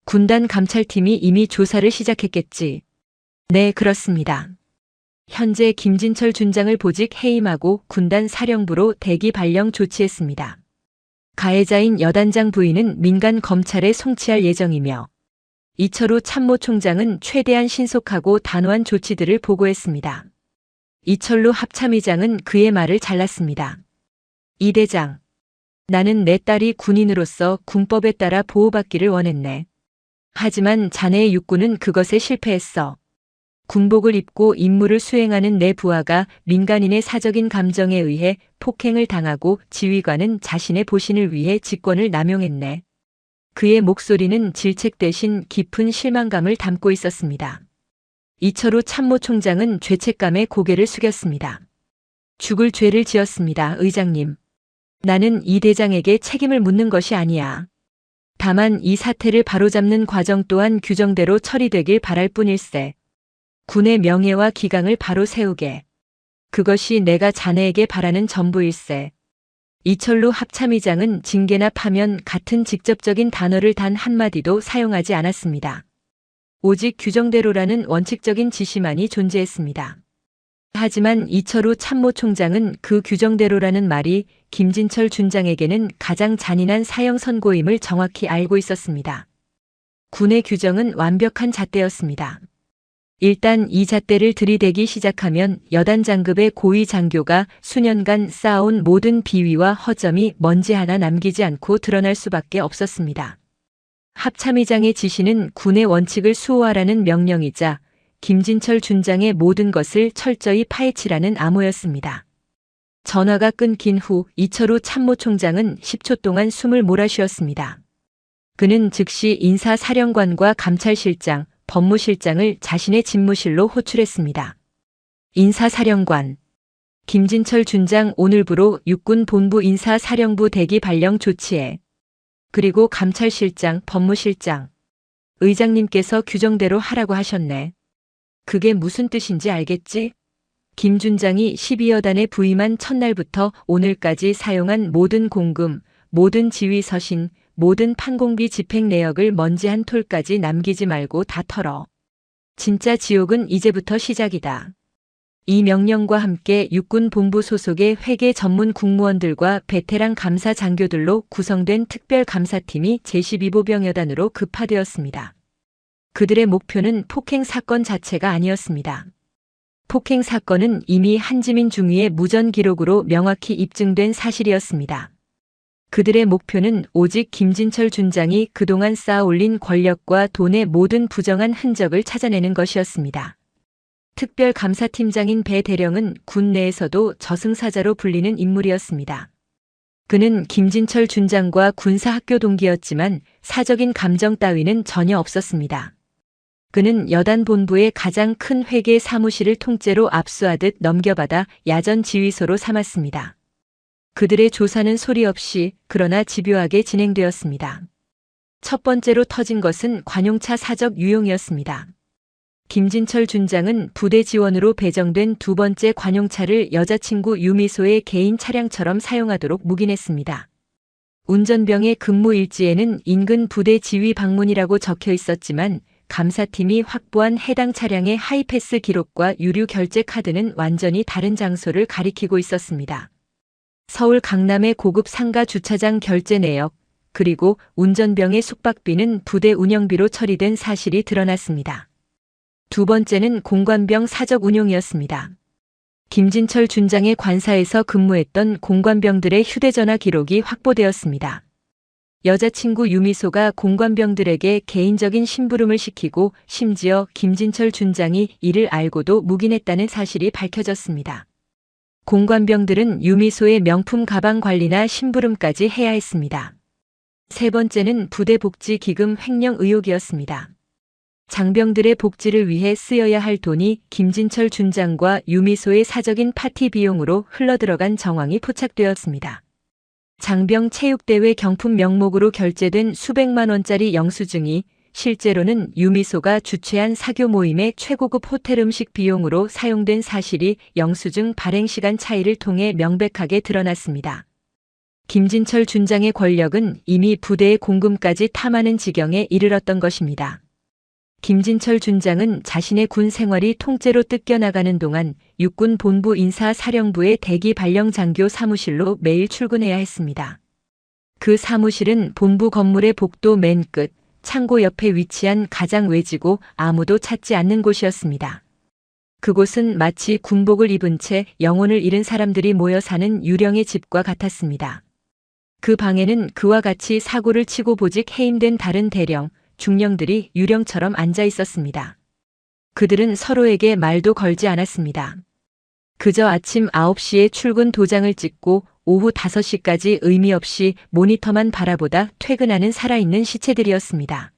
군단 감찰팀이 이미 조사를 시작했겠지. 네, 그렇습니다. 현재 김진철 준장을 보직 해임하고 군단 사령부로 대기 발령 조치했습니다. 가해자인 여단장 부인은 민간 검찰에 송치할 예정이며 이철우 참모총장은 최대한 신속하고 단호한 조치들을 보고했습니다. 이철루 합참의장은 그의 말을 잘랐습니다. 이 대장, 나는 내 딸이 군인으로서 군법에 따라 보호받기를 원했네. 하지만 자네의 육군은 그것에 실패했어. 군복을 입고 임무를 수행하는 내 부하가 민간인의 사적인 감정에 의해 폭행을 당하고 지휘관은 자신의 보신을 위해 직권을 남용했네. 그의 목소리는 질책 대신 깊은 실망감을 담고 있었습니다. 이철우 참모총장은 죄책감에 고개를 숙였습니다. 죽을 죄를 지었습니다, 의장님. 나는 이 대장에게 책임을 묻는 것이 아니야. 다만 이 사태를 바로잡는 과정 또한 규정대로 처리되길 바랄 뿐일세. 군의 명예와 기강을 바로 세우게. 그것이 내가 자네에게 바라는 전부일세. 이철루 합참의장은 징계나 파면 같은 직접적인 단어를 단 한마디도 사용하지 않았습니다. 오직 규정대로라는 원칙적인 지시만이 존재했습니다. 하지만 이철우 참모총장은 그 규정대로라는 말이 김진철 준장에게는 가장 잔인한 사형 선고임을 정확히 알고 있었습니다. 군의 규정은 완벽한 잣대였습니다. 일단 이 잣대를 들이대기 시작하면 여단 장급의 고위 장교가 수년간 쌓아온 모든 비위와 허점이 먼지 하나 남기지 않고 드러날 수밖에 없었습니다. 합참의장의 지시는 군의 원칙을 수호하라는 명령이자 김진철 준장의 모든 것을 철저히 파헤치라는 암호였습니다. 전화가 끊긴 후 이철우 참모총장은 10초 동안 숨을 몰아쉬었습니다. 그는 즉시 인사사령관과 감찰실장, 법무실장을 자신의 집무실로 호출했습니다. 인사사령관. 김진철 준장 오늘부로 육군본부 인사사령부 대기 발령 조치해. 그리고 감찰실장, 법무실장. 의장님께서 규정대로 하라고 하셨네. 그게 무슨 뜻인지 알겠지? 김 준장이 12여단에 부임한 첫날부터 오늘까지 사용한 모든 공금, 모든 지휘서신, 모든 판공비 집행 내역을 먼지 한 톨까지 남기지 말고 다 털어. 진짜 지옥은 이제부터 시작이다. 이 명령과 함께 육군본부 소속의 회계 전문 국무원들과 베테랑 감사 장교들로 구성된 특별감사팀이 제12보병여단으로 급파되었습니다. 그들의 목표는 폭행 사건 자체가 아니었습니다. 폭행 사건은 이미 한지민 중위의 무전 기록으로 명확히 입증된 사실이었습니다. 그들의 목표는 오직 김진철 준장이 그동안 쌓아올린 권력과 돈의 모든 부정한 흔적을 찾아내는 것이었습니다. 특별감사팀장인 배 대령은 군 내에서도 저승사자로 불리는 인물이었습니다. 그는 김진철 준장과 군사학교 동기였지만 사적인 감정 따위는 전혀 없었습니다. 그는 여단 본부의 가장 큰 회계 사무실을 통째로 압수하듯 넘겨받아 야전 지휘소로 삼았습니다. 그들의 조사는 소리 없이 그러나 집요하게 진행되었습니다. 첫 번째로 터진 것은 관용차 사적 유용이었습니다. 김진철 준장은 부대 지원으로 배정된 두 번째 관용차를 여자친구 유미소의 개인 차량처럼 사용하도록 묵인했습니다. 운전병의 근무 일지에는 인근 부대 지휘 방문이라고 적혀 있었지만 감사팀이 확보한 해당 차량의 하이패스 기록과 유류 결제 카드는 완전히 다른 장소를 가리키고 있었습니다. 서울 강남의 고급 상가 주차장 결제 내역, 그리고 운전병의 숙박비는 부대 운영비로 처리된 사실이 드러났습니다. 두 번째는 공관병 사적 운용이었습니다. 김진철 준장의 관사에서 근무했던 공관병들의 휴대전화 기록이 확보되었습니다. 여자친구 유미소가 공관병들에게 개인적인 심부름을 시키고 심지어 김진철 준장이 이를 알고도 묵인했다는 사실이 밝혀졌습니다. 공관병들은 유미소의 명품 가방 관리나 심부름까지 해야 했습니다. 세 번째는 부대 복지 기금 횡령 의혹이었습니다. 장병들의 복지를 위해 쓰여야 할 돈이 김진철 준장과 유미소의 사적인 파티 비용으로 흘러들어간 정황이 포착되었습니다. 장병 체육대회 경품 명목으로 결제된 수백만 원짜리 영수증이 실제로는 유미소가 주최한 사교 모임의 최고급 호텔 음식 비용으로 사용된 사실이 영수증 발행 시간 차이를 통해 명백하게 드러났습니다. 김진철 준장의 권력은 이미 부대의 공금까지 탐하는 지경에 이르렀던 것입니다. 김진철 준장은 자신의 군 생활이 통째로 뜯겨나가는 동안 육군 본부 인사사령부의 대기 발령 장교 사무실로 매일 출근해야 했습니다. 그 사무실은 본부 건물의 복도 맨 끝, 창고 옆에 위치한 가장 외지고 아무도 찾지 않는 곳이었습니다. 그곳은 마치 군복을 입은 채 영혼을 잃은 사람들이 모여 사는 유령의 집과 같았습니다. 그 방에는 그와 같이 사고를 치고 보직 해임된 다른 대령, 중령들이 유령처럼 앉아 있었습니다. 그들은 서로에게 말도 걸지 않았습니다. 그저 아침 9시에 출근 도장을 찍고 오후 5시까지 의미 없이 모니터만 바라보다 퇴근하는 살아있는 시체들이었습니다.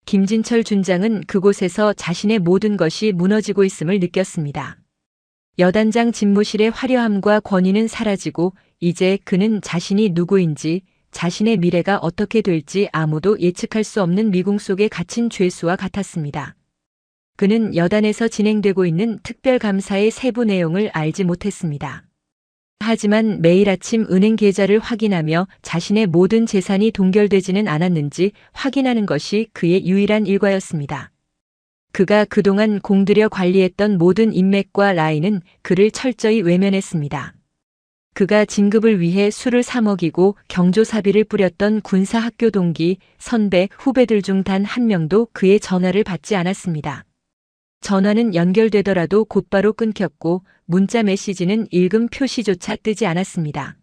김진철 준장은 그곳에서 자신의 모든 것이 무너지고 있음을 느꼈습니다. 여단장 집무실의 화려함과 권위는 사라지고 이제 그는 자신이 누구인지, 자신의 미래가 어떻게 될지 아무도 예측할 수 없는 미궁 속에 갇힌 죄수와 같았습니다. 그는 여단에서 진행되고 있는 특별감사의 세부 내용을 알지 못했습니다. 하지만 매일 아침 은행 계좌를 확인하며 자신의 모든 재산이 동결되지는 않았는지 확인하는 것이 그의 유일한 일과였습니다. 그가 그동안 공들여 관리했던 모든 인맥과 라인은 그를 철저히 외면했습니다. 그가 진급을 위해 술을 사 먹이고 경조사비를 뿌렸던 군사학교 동기, 선배, 후배들 중 단 한 명도 그의 전화를 받지 않았습니다. 전화는 연결되더라도 곧바로 끊겼고 문자 메시지는 읽음 표시조차 뜨지 않았습니다.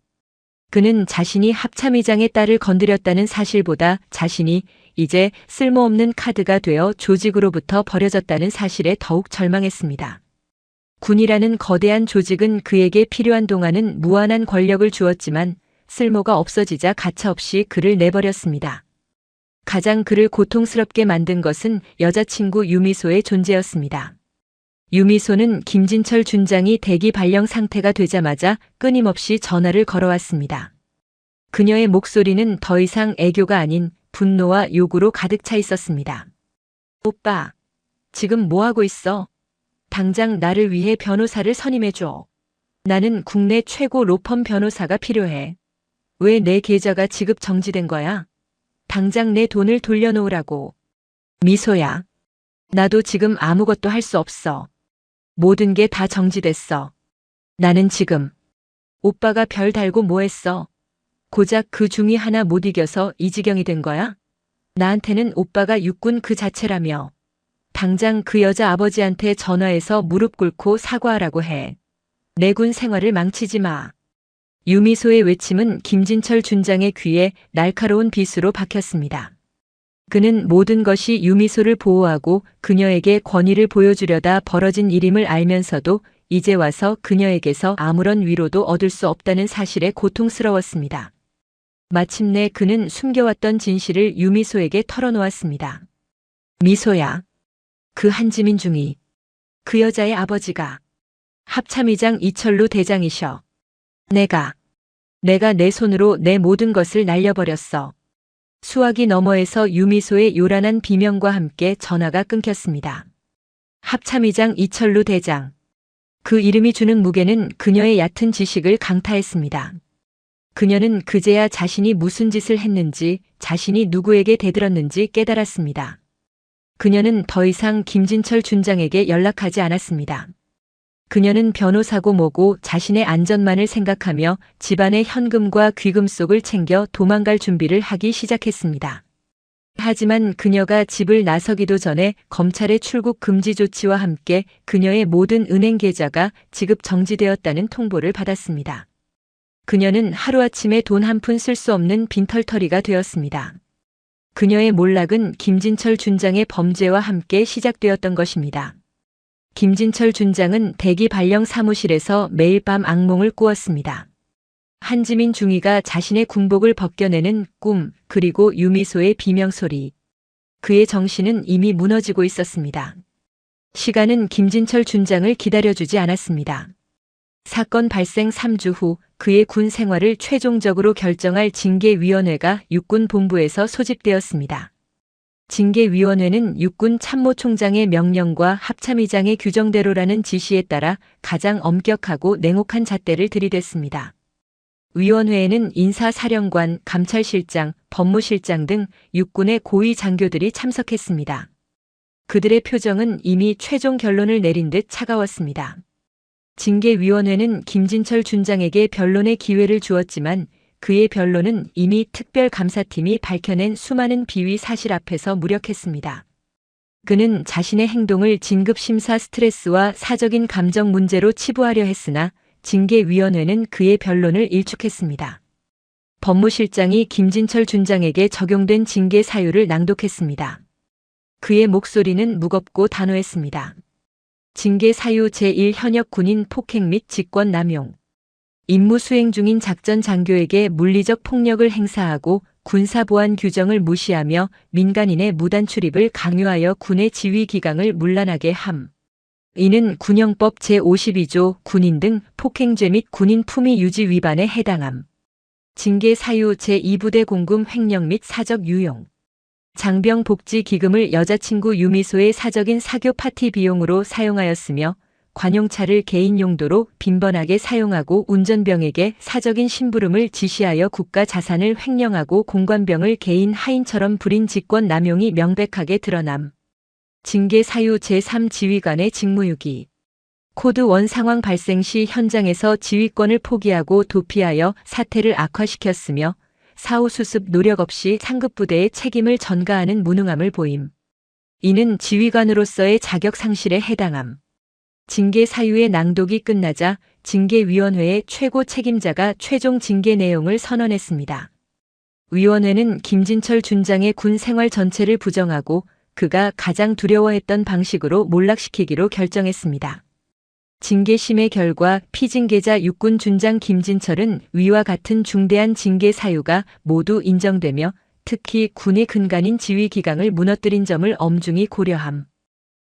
그는 자신이 합참의장의 딸을 건드렸다는 사실보다 자신이 이제 쓸모없는 카드가 되어 조직으로부터 버려졌다는 사실에 더욱 절망했습니다. 군이라는 거대한 조직은 그에게 필요한 동안은 무한한 권력을 주었지만 쓸모가 없어지자 가차없이 그를 내버렸습니다. 가장 그를 고통스럽게 만든 것은 여자친구 유미소의 존재였습니다. 유미소는 김진철 준장이 대기 발령 상태가 되자마자 끊임없이 전화를 걸어왔습니다. 그녀의 목소리는 더 이상 애교가 아닌 분노와 요구로 가득 차 있었습니다. 오빠, 지금 뭐하고 있어? 당장 나를 위해 변호사를 선임해줘. 나는 국내 최고 로펌 변호사가 필요해. 왜 내 계좌가 지급 정지된 거야? 당장 내 돈을 돌려놓으라고. 미소야. 나도 지금 아무것도 할 수 없어. 모든 게 다 정지됐어. 나는 지금. 오빠가 별 달고 뭐 했어? 고작 그 중이 하나 못 이겨서 이 지경이 된 거야? 나한테는 오빠가 육군 그 자체라며. 당장 그 여자 아버지한테 전화해서 무릎 꿇고 사과하라고 해. 내 군 생활을 망치지 마. 유미소의 외침은 김진철 준장의 귀에 날카로운 빗으로 박혔습니다. 그는 모든 것이 유미소를 보호하고 그녀에게 권위를 보여주려다 벌어진 일임을 알면서도 이제 와서 그녀에게서 아무런 위로도 얻을 수 없다는 사실에 고통스러웠습니다. 마침내 그는 숨겨왔던 진실을 유미소에게 털어놓았습니다. 미소야. 그 한지민 중이 그 여자의 아버지가 합참의장 이철루 대장이셔. 내가 내 손으로 내 모든 것을 날려버렸어. 수화기 너머에서 유미소의 요란한 비명과 함께 전화가 끊겼습니다. 합참의장 이철루 대장. 그 이름이 주는 무게는 그녀의 얕은 지식을 강타했습니다. 그녀는 그제야 자신이 무슨 짓을 했는지, 자신이 누구에게 대들었는지 깨달았습니다. 그녀는 더 이상 김진철 준장에게 연락하지 않았습니다. 그녀는 변호사고 뭐고 자신의 안전만을 생각하며 집안의 현금과 귀금속을 챙겨 도망갈 준비를 하기 시작했습니다. 하지만 그녀가 집을 나서기도 전에 검찰의 출국 금지 조치와 함께 그녀의 모든 은행 계좌가 지급 정지되었다는 통보를 받았습니다. 그녀는 하루아침에 돈 한 푼 쓸 수 없는 빈털터리가 되었습니다. 그녀의 몰락은 김진철 준장의 범죄와 함께 시작되었던 것입니다. 김진철 준장은 대기 발령 사무실에서 매일 밤 악몽을 꾸었습니다. 한지민 중위가 자신의 군복을 벗겨내는 꿈, 그리고 유미소의 비명소리. 그의 정신은 이미 무너지고 있었습니다. 시간은 김진철 준장을 기다려주지 않았습니다. 사건 발생 3주 후 그의 군 생활을 최종적으로 결정할 징계위원회가 육군본부에서 소집되었습니다. 징계위원회는 육군 참모총장의 명령과 합참의장의 규정대로라는 지시에 따라 가장 엄격하고 냉혹한 잣대를 들이댔습니다. 위원회에는 인사사령관, 감찰실장, 법무실장 등 육군의 고위 장교들이 참석했습니다. 그들의 표정은 이미 최종 결론을 내린 듯 차가웠습니다. 징계위원회는 김진철 준장에게 변론의 기회를 주었지만 그의 변론은 이미 특별감사팀이 밝혀낸 수많은 비위 사실 앞에서 무력했습니다. 그는 자신의 행동을 진급심사 스트레스와 사적인 감정 문제로 치부하려 했으나 징계위원회는 그의 변론을 일축했습니다. 법무실장이 김진철 준장에게 적용된 징계 사유를 낭독했습니다. 그의 목소리는 무겁고 단호했습니다. 징계 사유 제1 현역 군인 폭행 및 직권 남용. 임무 수행 중인 작전 장교에게 물리적 폭력을 행사하고 군사보안 규정을 무시하며 민간인의 무단 출입을 강요하여 군의 지휘 기강을 문란하게 함. 이는 군형법 제52조 군인 등 폭행죄 및 군인 품위 유지 위반에 해당함. 징계 사유 제2부대 공금 횡령 및 사적 유용. 장병 복지 기금을 여자친구 유미소의 사적인 사교 파티 비용으로 사용하였으며 관용차를 개인 용도로 빈번하게 사용하고 운전병에게 사적인 심부름을 지시하여 국가 자산을 횡령하고 공관병을 개인 하인처럼 부린 직권 남용이 명백하게 드러남. 징계 사유 제3 지휘관의 직무유기. 코드 1 상황 발생 시 현장에서 지휘권을 포기하고 도피하여 사태를 악화시켰으며 사후 수습 노력 없이 상급부대의 책임을 전가하는 무능함을 보임. 이는 지휘관으로서의 자격 상실에 해당함. 징계 사유의 낭독이 끝나자 징계위원회의 최고 책임자가 최종 징계 내용을 선언했습니다. 위원회는 김진철 준장의 군 생활 전체를 부정하고 그가 가장 두려워했던 방식으로 몰락시키기로 결정했습니다. 징계심의 결과 피징계자 육군 준장 김진철은 위와 같은 중대한 징계 사유가 모두 인정되며 특히 군의 근간인 지휘기강을 무너뜨린 점을 엄중히 고려함.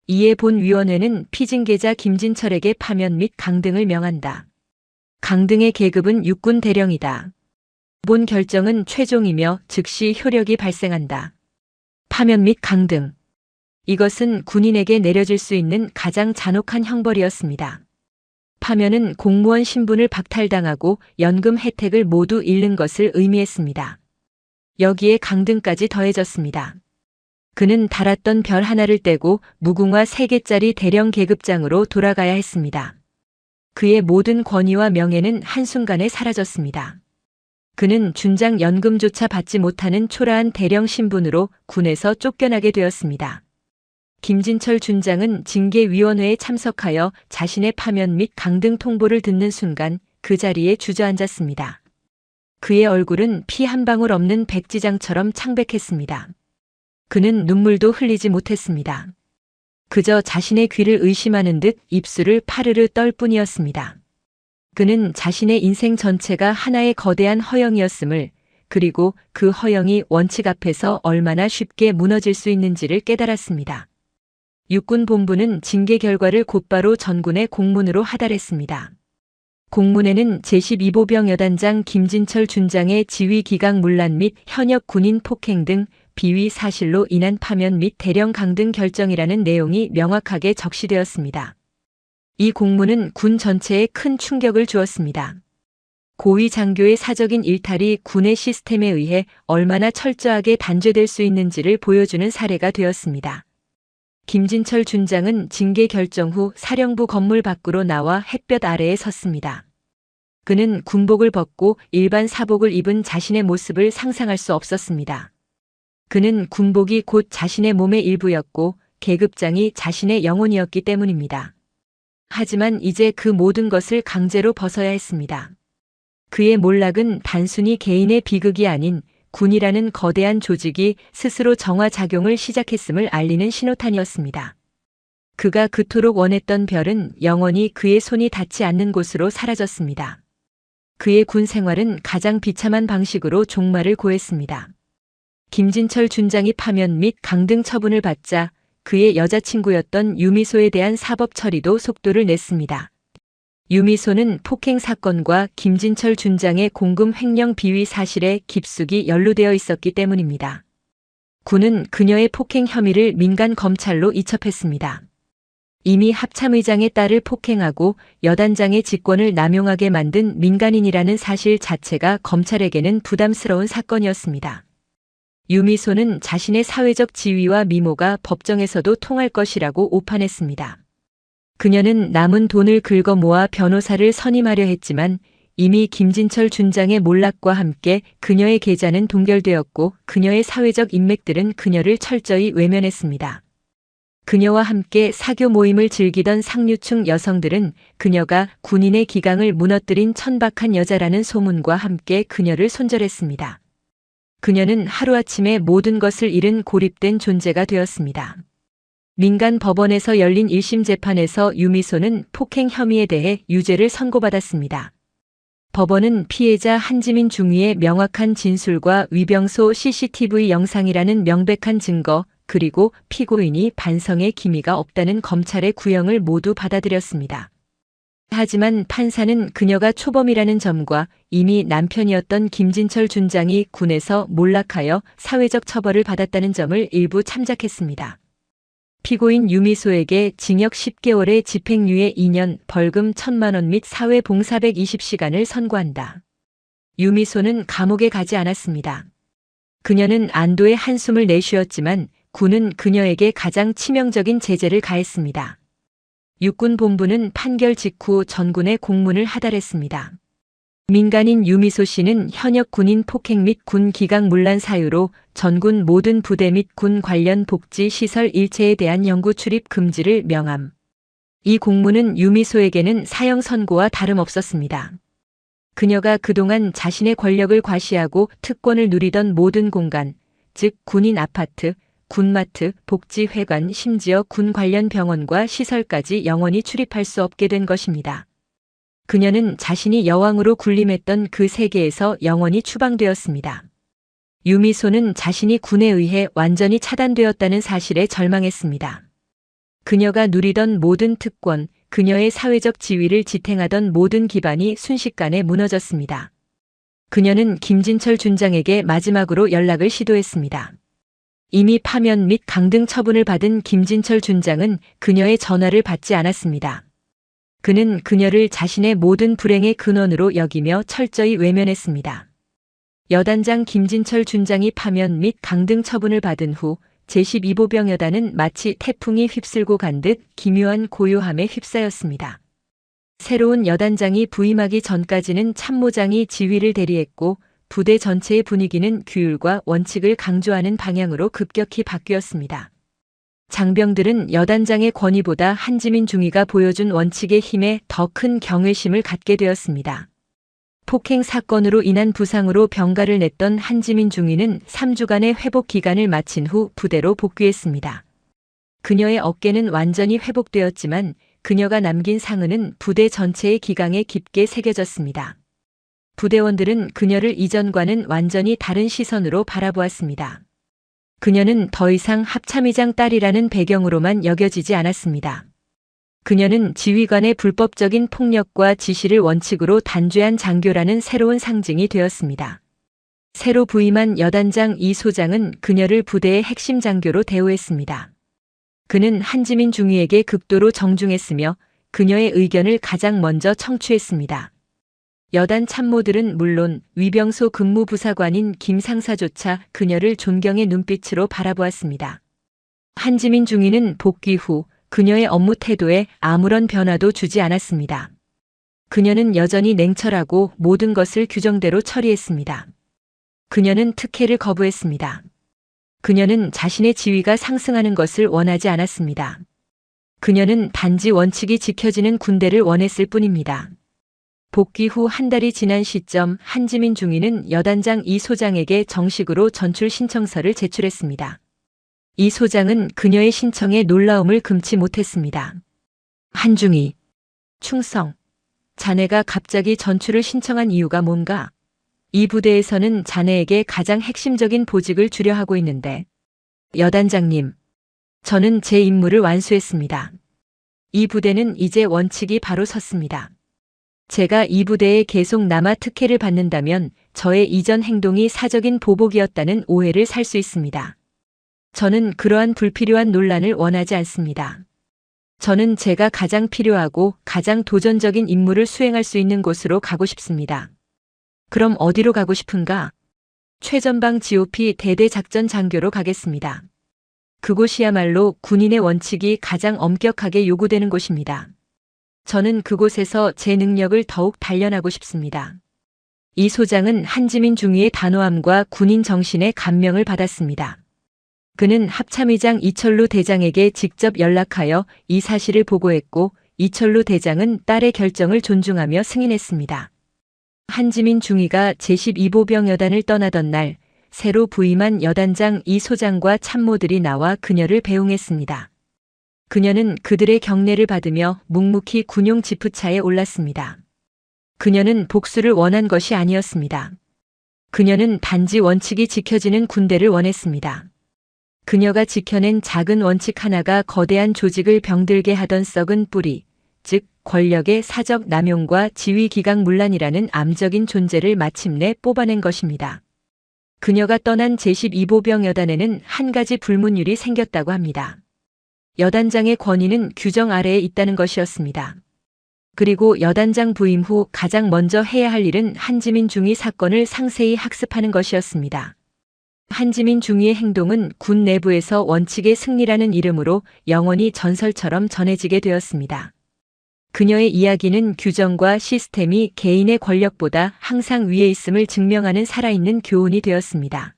이에 본 위원회는 피징계자 김진철에게 파면 및 강등을 명한다. 강등의 계급은 육군 대령이다. 본 결정은 최종이며 즉시 효력이 발생한다. 파면 및 강등. 이것은 군인에게 내려질 수 있는 가장 잔혹한 형벌이었습니다. 파면은 공무원 신분을 박탈당하고 연금 혜택을 모두 잃는 것을 의미했습니다. 여기에 강등까지 더해졌습니다. 그는 달았던 별 하나를 떼고 무궁화 3개짜리 대령 계급장으로 돌아가야 했습니다. 그의 모든 권위와 명예는 한순간에 사라졌습니다. 그는 준장 연금조차 받지 못하는 초라한 대령 신분으로 군에서 쫓겨나게 되었습니다. 김진철 준장은 징계위원회에 참석하여 자신의 파면 및 강등 통보를 듣는 순간 그 자리에 주저앉았습니다. 그의 얼굴은 피 한 방울 없는 백지장처럼 창백했습니다. 그는 눈물도 흘리지 못했습니다. 그저 자신의 귀를 의심하는 듯 입술을 파르르 떨 뿐이었습니다. 그는 자신의 인생 전체가 하나의 거대한 허영이었음을, 그리고 그 허영이 원칙 앞에서 얼마나 쉽게 무너질 수 있는지를 깨달았습니다. 육군본부는 징계 결과를 곧바로 전군에 공문으로 하달했습니다. 공문에는 제12보병 여단장 김진철 준장의 지휘기강 문란 및 현역 군인 폭행 등 비위 사실로 인한 파면 및 대령 강등 결정이라는 내용이 명확하게 적시되었습니다. 이 공문은 군 전체에 큰 충격을 주었습니다. 고위 장교의 사적인 일탈이 군의 시스템에 의해 얼마나 철저하게 단죄될 수 있는지를 보여주는 사례가 되었습니다. 김진철 준장은 징계 결정 후 사령부 건물 밖으로 나와 햇볕 아래에 섰습니다. 그는 군복을 벗고 일반 사복을 입은 자신의 모습을 상상할 수 없었습니다. 그는 군복이 곧 자신의 몸의 일부였고 계급장이 자신의 영혼이었기 때문입니다. 하지만 이제 그 모든 것을 강제로 벗어야 했습니다. 그의 몰락은 단순히 개인의 비극이 아닌 군이라는 거대한 조직이 스스로 정화작용을 시작했음을 알리는 신호탄이었습니다. 그가 그토록 원했던 별은 영원히 그의 손이 닿지 않는 곳으로 사라졌습니다. 그의 군 생활은 가장 비참한 방식으로 종말을 고했습니다. 김진철 준장이 파면 및 강등 처분을 받자 그의 여자친구였던 유미소에 대한 사법 처리도 속도를 냈습니다. 유미소는 폭행 사건과 김진철 준장의 공금 횡령 비위 사실에 깊숙이 연루되어 있었기 때문입니다. 군은 그녀의 폭행 혐의를 민간 검찰로 이첩했습니다. 이미 합참의장의 딸을 폭행하고 여단장의 직권을 남용하게 만든 민간인이라는 사실 자체가 검찰에게는 부담스러운 사건이었습니다. 유미소는 자신의 사회적 지위와 미모가 법정에서도 통할 것이라고 오판했습니다. 그녀는 남은 돈을 긁어 모아 변호사를 선임하려 했지만 이미 김진철 준장의 몰락과 함께 그녀의 계좌는 동결되었고 그녀의 사회적 인맥들은 그녀를 철저히 외면했습니다. 그녀와 함께 사교 모임을 즐기던 상류층 여성들은 그녀가 군인의 기강을 무너뜨린 천박한 여자라는 소문과 함께 그녀를 손절했습니다. 그녀는 하루아침에 모든 것을 잃은 고립된 존재가 되었습니다. 민간 법원에서 열린 1심 재판에서 유미소는 폭행 혐의에 대해 유죄를 선고받았습니다. 법원은 피해자 한지민 중위의 명확한 진술과 위병소 CCTV 영상이라는 명백한 증거, 그리고 피고인이 반성의 기미가 없다는 검찰의 구형을 모두 받아들였습니다. 하지만 판사는 그녀가 초범이라는 점과 이미 남편이었던 김진철 준장이 군에서 몰락하여 사회적 처벌을 받았다는 점을 일부 참작했습니다. 피고인 유미소에게 징역 10개월에 집행유예 2년, 벌금 1,000만 원 및 사회봉사 120시간을 선고한다. 유미소는 감옥에 가지 않았습니다. 그녀는 안도의 한숨을 내쉬었지만 군은 그녀에게 가장 치명적인 제재를 가했습니다. 육군본부는 판결 직후 전군에 공문을 하달했습니다. 민간인 유미소 씨는 현역 군인 폭행 및 군 기강 문란 사유로 전군 모든 부대 및 군 관련 복지 시설 일체에 대한 영구 출입 금지를 명함. 이 공문은 유미소에게는 사형 선고와 다름없었습니다. 그녀가 그동안 자신의 권력을 과시하고 특권을 누리던 모든 공간, 즉 군인 아파트, 군마트, 복지회관, 심지어 군 관련 병원과 시설까지 영원히 출입할 수 없게 된 것입니다. 그녀는 자신이 여왕으로 군림했던 그 세계에서 영원히 추방되었습니다. 유미소는 자신이 군에 의해 완전히 차단되었다는 사실에 절망했습니다. 그녀가 누리던 모든 특권, 그녀의 사회적 지위를 지탱하던 모든 기반이 순식간에 무너졌습니다. 그녀는 김진철 준장에게 마지막으로 연락을 시도했습니다. 이미 파면 및 강등 처분을 받은 김진철 준장은 그녀의 전화를 받지 않았습니다. 그는 그녀를 자신의 모든 불행의 근원으로 여기며 철저히 외면했습니다. 여단장 김진철 준장이 파면 및 강등 처분을 받은 후 제12보병 여단은 마치 태풍이 휩쓸고 간 듯 기묘한 고요함에 휩싸였습니다. 새로운 여단장이 부임하기 전까지는 참모장이 지휘를 대리했고 부대 전체의 분위기는 규율과 원칙을 강조하는 방향으로 급격히 바뀌었습니다. 장병들은 여단장의 권위보다 한지민 중위가 보여준 원칙의 힘에 더 큰 경외심을 갖게 되었습니다. 폭행 사건으로 인한 부상으로 병가를 냈던 한지민 중위는 3주간의 회복 기간을 마친 후 부대로 복귀했습니다. 그녀의 어깨는 완전히 회복되었지만 그녀가 남긴 상흔은 부대 전체의 기강에 깊게 새겨졌습니다. 부대원들은 그녀를 이전과는 완전히 다른 시선으로 바라보았습니다. 그녀는 더 이상 합참의장 딸이라는 배경으로만 여겨지지 않았습니다. 그녀는 지휘관의 불법적인 폭력과 지시를 원칙으로 단죄한 장교라는 새로운 상징이 되었습니다. 새로 부임한 여단장 이 소장은 그녀를 부대의 핵심 장교로 대우했습니다. 그는 한지민 중위에게 극도로 정중했으며 그녀의 의견을 가장 먼저 청취했습니다. 여단 참모들은 물론 위병소 근무부사관인 김 상사조차 그녀를 존경의 눈빛으로 바라보았습니다. 한지민 중위는 복귀 후 그녀의 업무 태도에 아무런 변화도 주지 않았습니다. 그녀는 여전히 냉철하고 모든 것을 규정대로 처리했습니다. 그녀는 특혜를 거부했습니다. 그녀는 자신의 지위가 상승하는 것을 원하지 않았습니다. 그녀는 단지 원칙이 지켜지는 군대를 원했을 뿐입니다. 복귀 후 한 달이 지난 시점 한지민 중위는 여단장 이 소장에게 정식으로 전출 신청서를 제출했습니다. 이 소장은 그녀의 신청에 놀라움을 금치 못했습니다. 한중위, 충성. 자네가 갑자기 전출을 신청한 이유가 뭔가? 이 부대에서는 자네에게 가장 핵심적인 보직을 주려 하고 있는데. 여단장님, 저는 제 임무를 완수했습니다. 이 부대는 이제 원칙이 바로 섰습니다. 제가 이 부대에 계속 남아 특혜를 받는다면 저의 이전 행동이 사적인 보복이었다는 오해를 살 수 있습니다. 저는 그러한 불필요한 논란을 원하지 않습니다. 저는 제가 가장 필요하고 가장 도전적인 임무를 수행할 수 있는 곳으로 가고 싶습니다. 그럼 어디로 가고 싶은가? 최전방 GOP 대대작전 장교로 가겠습니다. 그곳이야말로 군인의 원칙이 가장 엄격하게 요구되는 곳입니다. 저는 그곳에서 제 능력을 더욱 단련하고 싶습니다. 이 소장은 한지민 중위의 단호함과 군인 정신에 감명을 받았습니다. 그는 합참의장 이철루 대장에게 직접 연락하여 이 사실을 보고했고 이철루 대장은 딸의 결정을 존중하며 승인했습니다. 한지민 중위가 제12보병 여단을 떠나던 날 새로 부임한 여단장 이 소장과 참모들이 나와 그녀를 배웅했습니다. 그녀는 그들의 격려를 받으며 묵묵히 군용 지프차에 올랐습니다. 그녀는 복수를 원한 것이 아니었습니다. 그녀는 단지 원칙이 지켜지는 군대를 원했습니다. 그녀가 지켜낸 작은 원칙 하나가 거대한 조직을 병들게 하던 썩은 뿌리, 즉 권력의 사적 남용과 지휘 기강 문란이라는 암적인 존재를 마침내 뽑아낸 것입니다. 그녀가 떠난 제12보병 여단에는 한 가지 불문율이 생겼다고 합니다. 여단장의 권위는 규정 아래에 있다는 것이었습니다. 그리고 여단장 부임 후 가장 먼저 해야 할 일은 한지민 중위 사건을 상세히 학습하는 것이었습니다. 한지민 중위의 행동은 군 내부에서 원칙의 승리라는 이름으로 영원히 전설처럼 전해지게 되었습니다. 그녀의 이야기는 규정과 시스템이 개인의 권력보다 항상 위에 있음을 증명하는 살아있는 교훈이 되었습니다.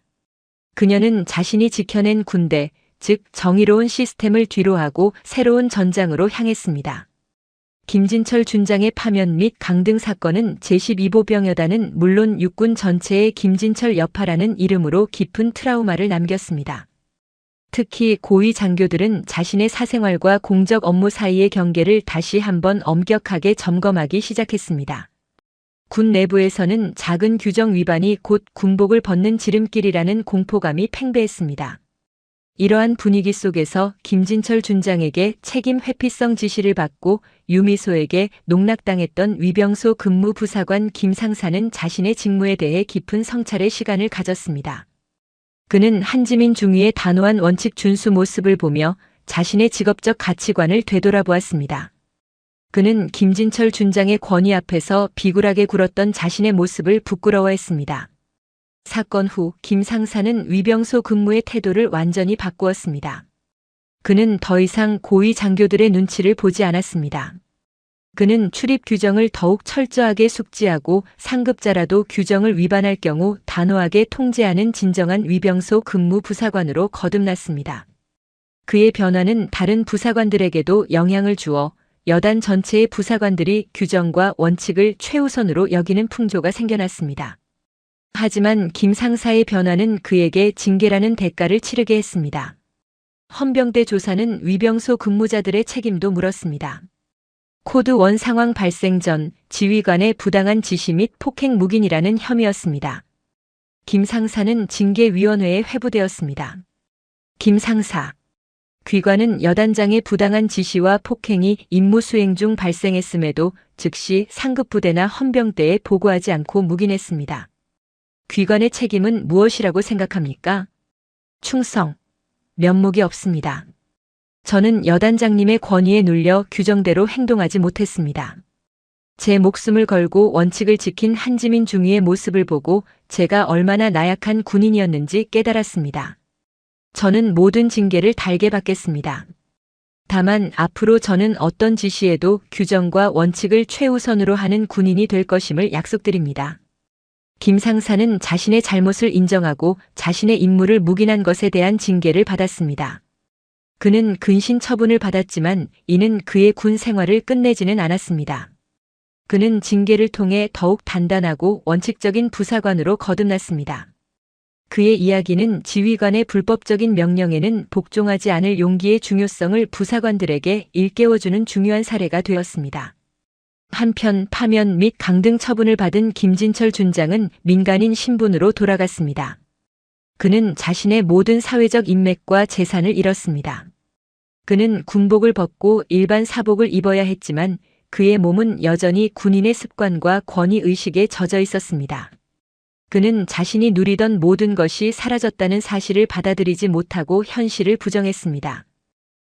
그녀는 자신이 지켜낸 군대, 즉 정의로운 시스템을 뒤로하고 새로운 전장으로 향했습니다. 김진철 준장의 파면 및 강등 사건은 제12보병여단은 물론 육군 전체에 김진철 여파라는 이름으로 깊은 트라우마를 남겼습니다. 특히 고위 장교들은 자신의 사생활과 공적 업무 사이의 경계를 다시 한번 엄격하게 점검하기 시작했습니다. 군 내부에서는 작은 규정 위반이 곧 군복을 벗는 지름길이라는 공포감이 팽배했습니다. 이러한 분위기 속에서 김진철 준장에게 책임 회피성 지시를 받고 유미소에게 농락당했던 위병소 근무 부사관 김상사는 자신의 직무에 대해 깊은 성찰의 시간을 가졌습니다. 그는 한지민 중위의 단호한 원칙 준수 모습을 보며 자신의 직업적 가치관을 되돌아보았습니다. 그는 김진철 준장의 권위 앞에서 비굴하게 굴었던 자신의 모습을 부끄러워했습니다. 사건 후 김 상사는 위병소 근무의 태도를 완전히 바꾸었습니다. 그는 더 이상 고위 장교들의 눈치를 보지 않았습니다. 그는 출입 규정을 더욱 철저하게 숙지하고 상급자라도 규정을 위반할 경우 단호하게 통제하는 진정한 위병소 근무 부사관으로 거듭났습니다. 그의 변화는 다른 부사관들에게도 영향을 주어 여단 전체의 부사관들이 규정과 원칙을 최우선으로 여기는 풍조가 생겨났습니다. 하지만 김 상사의 변화는 그에게 징계라는 대가를 치르게 했습니다. 헌병대 조사는 위병소 근무자들의 책임도 물었습니다. 코드 1 상황 발생 전 지휘관의 부당한 지시 및 폭행 묵인이라는 혐의였습니다. 김 상사는 징계위원회에 회부되었습니다. 김 상사. 귀관은 여단장의 부당한 지시와 폭행이 임무 수행 중 발생했음에도 즉시 상급부대나 헌병대에 보고하지 않고 묵인했습니다. 귀관의 책임은 무엇이라고 생각합니까? 충성. 면목이 없습니다. 저는 여단장님의 권위에 눌려 규정대로 행동하지 못했습니다. 제 목숨을 걸고 원칙을 지킨 한지민 중위의 모습을 보고 제가 얼마나 나약한 군인이었는지 깨달았습니다. 저는 모든 징계를 달게 받겠습니다. 다만 앞으로 저는 어떤 지시에도 규정과 원칙을 최우선으로 하는 군인이 될 것임을 약속드립니다. 김 상사는 자신의 잘못을 인정하고 자신의 임무를 묵인한 것에 대한 징계를 받았습니다. 그는 근신 처분을 받았지만 이는 그의 군 생활을 끝내지는 않았습니다. 그는 징계를 통해 더욱 단단하고 원칙적인 부사관으로 거듭났습니다. 그의 이야기는 지휘관의 불법적인 명령에는 복종하지 않을 용기의 중요성을 부사관들에게 일깨워주는 중요한 사례가 되었습니다. 한편 파면 및 강등 처분을 받은 김진철 준장은 민간인 신분으로 돌아갔습니다. 그는 자신의 모든 사회적 인맥과 재산을 잃었습니다. 그는 군복을 벗고 일반 사복을 입어야 했지만 그의 몸은 여전히 군인의 습관과 권위의식에 젖어 있었습니다. 그는 자신이 누리던 모든 것이 사라졌다는 사실을 받아들이지 못하고 현실을 부정했습니다.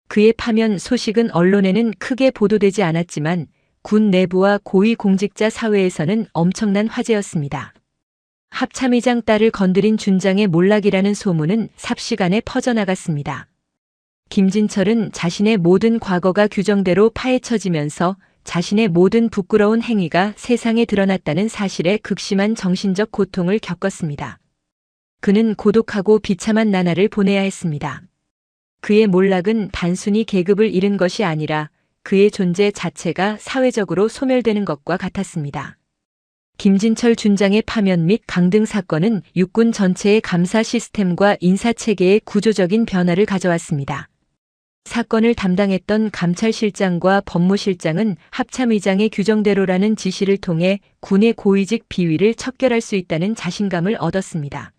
그의 파면 소식은 언론에는 크게 보도되지 않았지만 군 내부와 고위 공직자 사회에서는 엄청난 화제였습니다. 합참의장 딸을 건드린 준장의 몰락이라는 소문은 삽시간에 퍼져나갔습니다. 김진철은 자신의 모든 과거가 규정대로 파헤쳐지면서 자신의 모든 부끄러운 행위가 세상에 드러났다는 사실에 극심한 정신적 고통을 겪었습니다. 그는 고독하고 비참한 나날을 보내야 했습니다. 그의 몰락은 단순히 계급을 잃은 것이 아니라 그의 존재 자체가 사회적으로 소멸되는 것과 같았습니다. 김진철 준장의 파면 및 강등 사건은 육군 전체의 감사 시스템과 인사체계의 구조적인 변화를 가져왔습니다. 사건을 담당했던 감찰실장과 법무실장은 합참의장의 규정대로라는 지시를 통해 군의 고위직 비위를 척결할 수 있다는 자신감을 얻었습니다.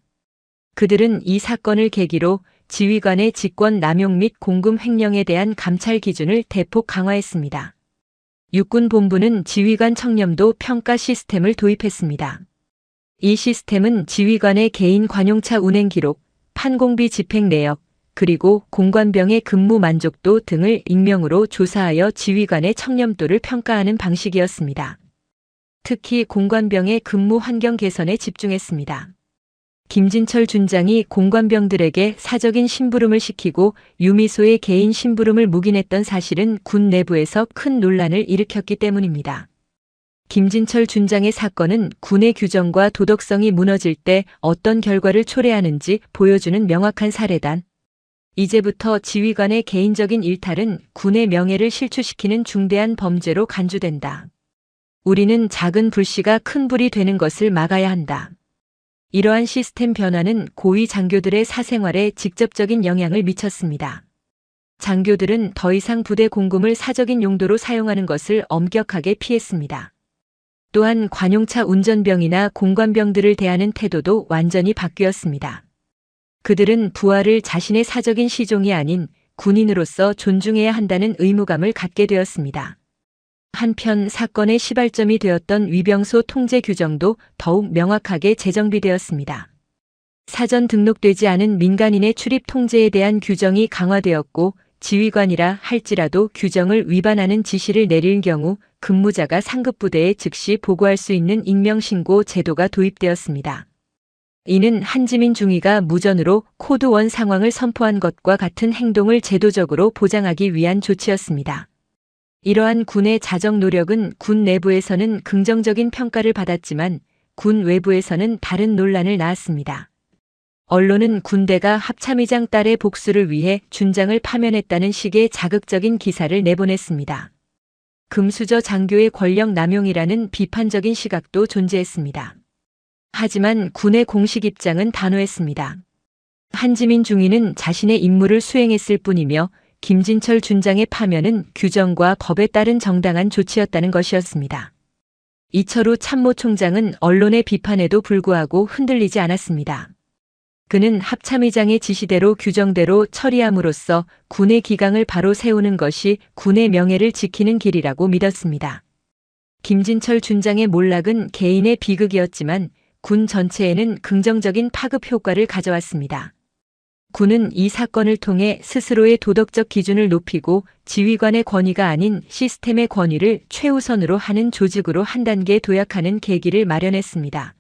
그들은 이 사건을 계기로 지휘관의 직권 남용 및 공금 횡령에 대한 감찰 기준을 대폭 강화했습니다. 육군본부는 지휘관 청렴도 평가 시스템을 도입했습니다. 이 시스템은 지휘관의 개인 관용차 운행 기록, 판공비 집행 내역, 그리고 공관병의 근무 만족도 등을 익명으로 조사하여 지휘관의 청렴도를 평가하는 방식이었습니다. 특히 공관병의 근무 환경 개선에 집중했습니다. 김진철 준장이 공관병들에게 사적인 심부름을 시키고 유미소의 개인 심부름을 묵인했던 사실은 군 내부에서 큰 논란을 일으켰기 때문입니다. 김진철 준장의 사건은 군의 규정과 도덕성이 무너질 때 어떤 결과를 초래하는지 보여주는 명확한 사례단. 이제부터 지휘관의 개인적인 일탈은 군의 명예를 실추시키는 중대한 범죄로 간주된다. 우리는 작은 불씨가 큰 불이 되는 것을 막아야 한다. 이러한 시스템 변화는 고위 장교들의 사생활에 직접적인 영향을 미쳤습니다. 장교들은 더 이상 부대 공금을 사적인 용도로 사용하는 것을 엄격하게 피했습니다. 또한 관용차 운전병이나 공관병들을 대하는 태도도 완전히 바뀌었습니다. 그들은 부하를 자신의 사적인 시종이 아닌 군인으로서 존중해야 한다는 의무감을 갖게 되었습니다. 한편 사건의 시발점이 되었던 위병소 통제 규정도 더욱 명확하게 재정비되었습니다. 사전 등록되지 않은 민간인의 출입 통제에 대한 규정이 강화되었고 지휘관이라 할지라도 규정을 위반하는 지시를 내릴 경우 근무자가 상급부대에 즉시 보고할 수 있는 익명신고 제도가 도입되었습니다. 이는 한지민 중위가 무전으로 코드 1 상황을 선포한 것과 같은 행동을 제도적으로 보장하기 위한 조치였습니다. 이러한 군의 자정 노력은 군 내부에서는 긍정적인 평가를 받았지만 군 외부에서는 다른 논란을 낳았습니다. 언론은 군대가 합참의장 딸의 복수를 위해 준장을 파면했다는 식의 자극적인 기사를 내보냈습니다. 금수저 장교의 권력 남용이라는 비판적인 시각도 존재했습니다. 하지만 군의 공식 입장은 단호했습니다. 한지민 중위는 자신의 임무를 수행했을 뿐이며 김진철 준장의 파면은 규정과 법에 따른 정당한 조치였다는 것이었습니다. 이철우 참모총장은 언론의 비판에도 불구하고 흔들리지 않았습니다. 그는 합참의장의 지시대로 규정대로 처리함으로써 군의 기강을 바로 세우는 것이 군의 명예를 지키는 길이라고 믿었습니다. 김진철 준장의 몰락은 개인의 비극이었지만 군 전체에는 긍정적인 파급 효과를 가져왔습니다. 군은 이 사건을 통해 스스로의 도덕적 기준을 높이고 지휘관의 권위가 아닌 시스템의 권위를 최우선으로 하는 조직으로 한 단계 도약하는 계기를 마련했습니다.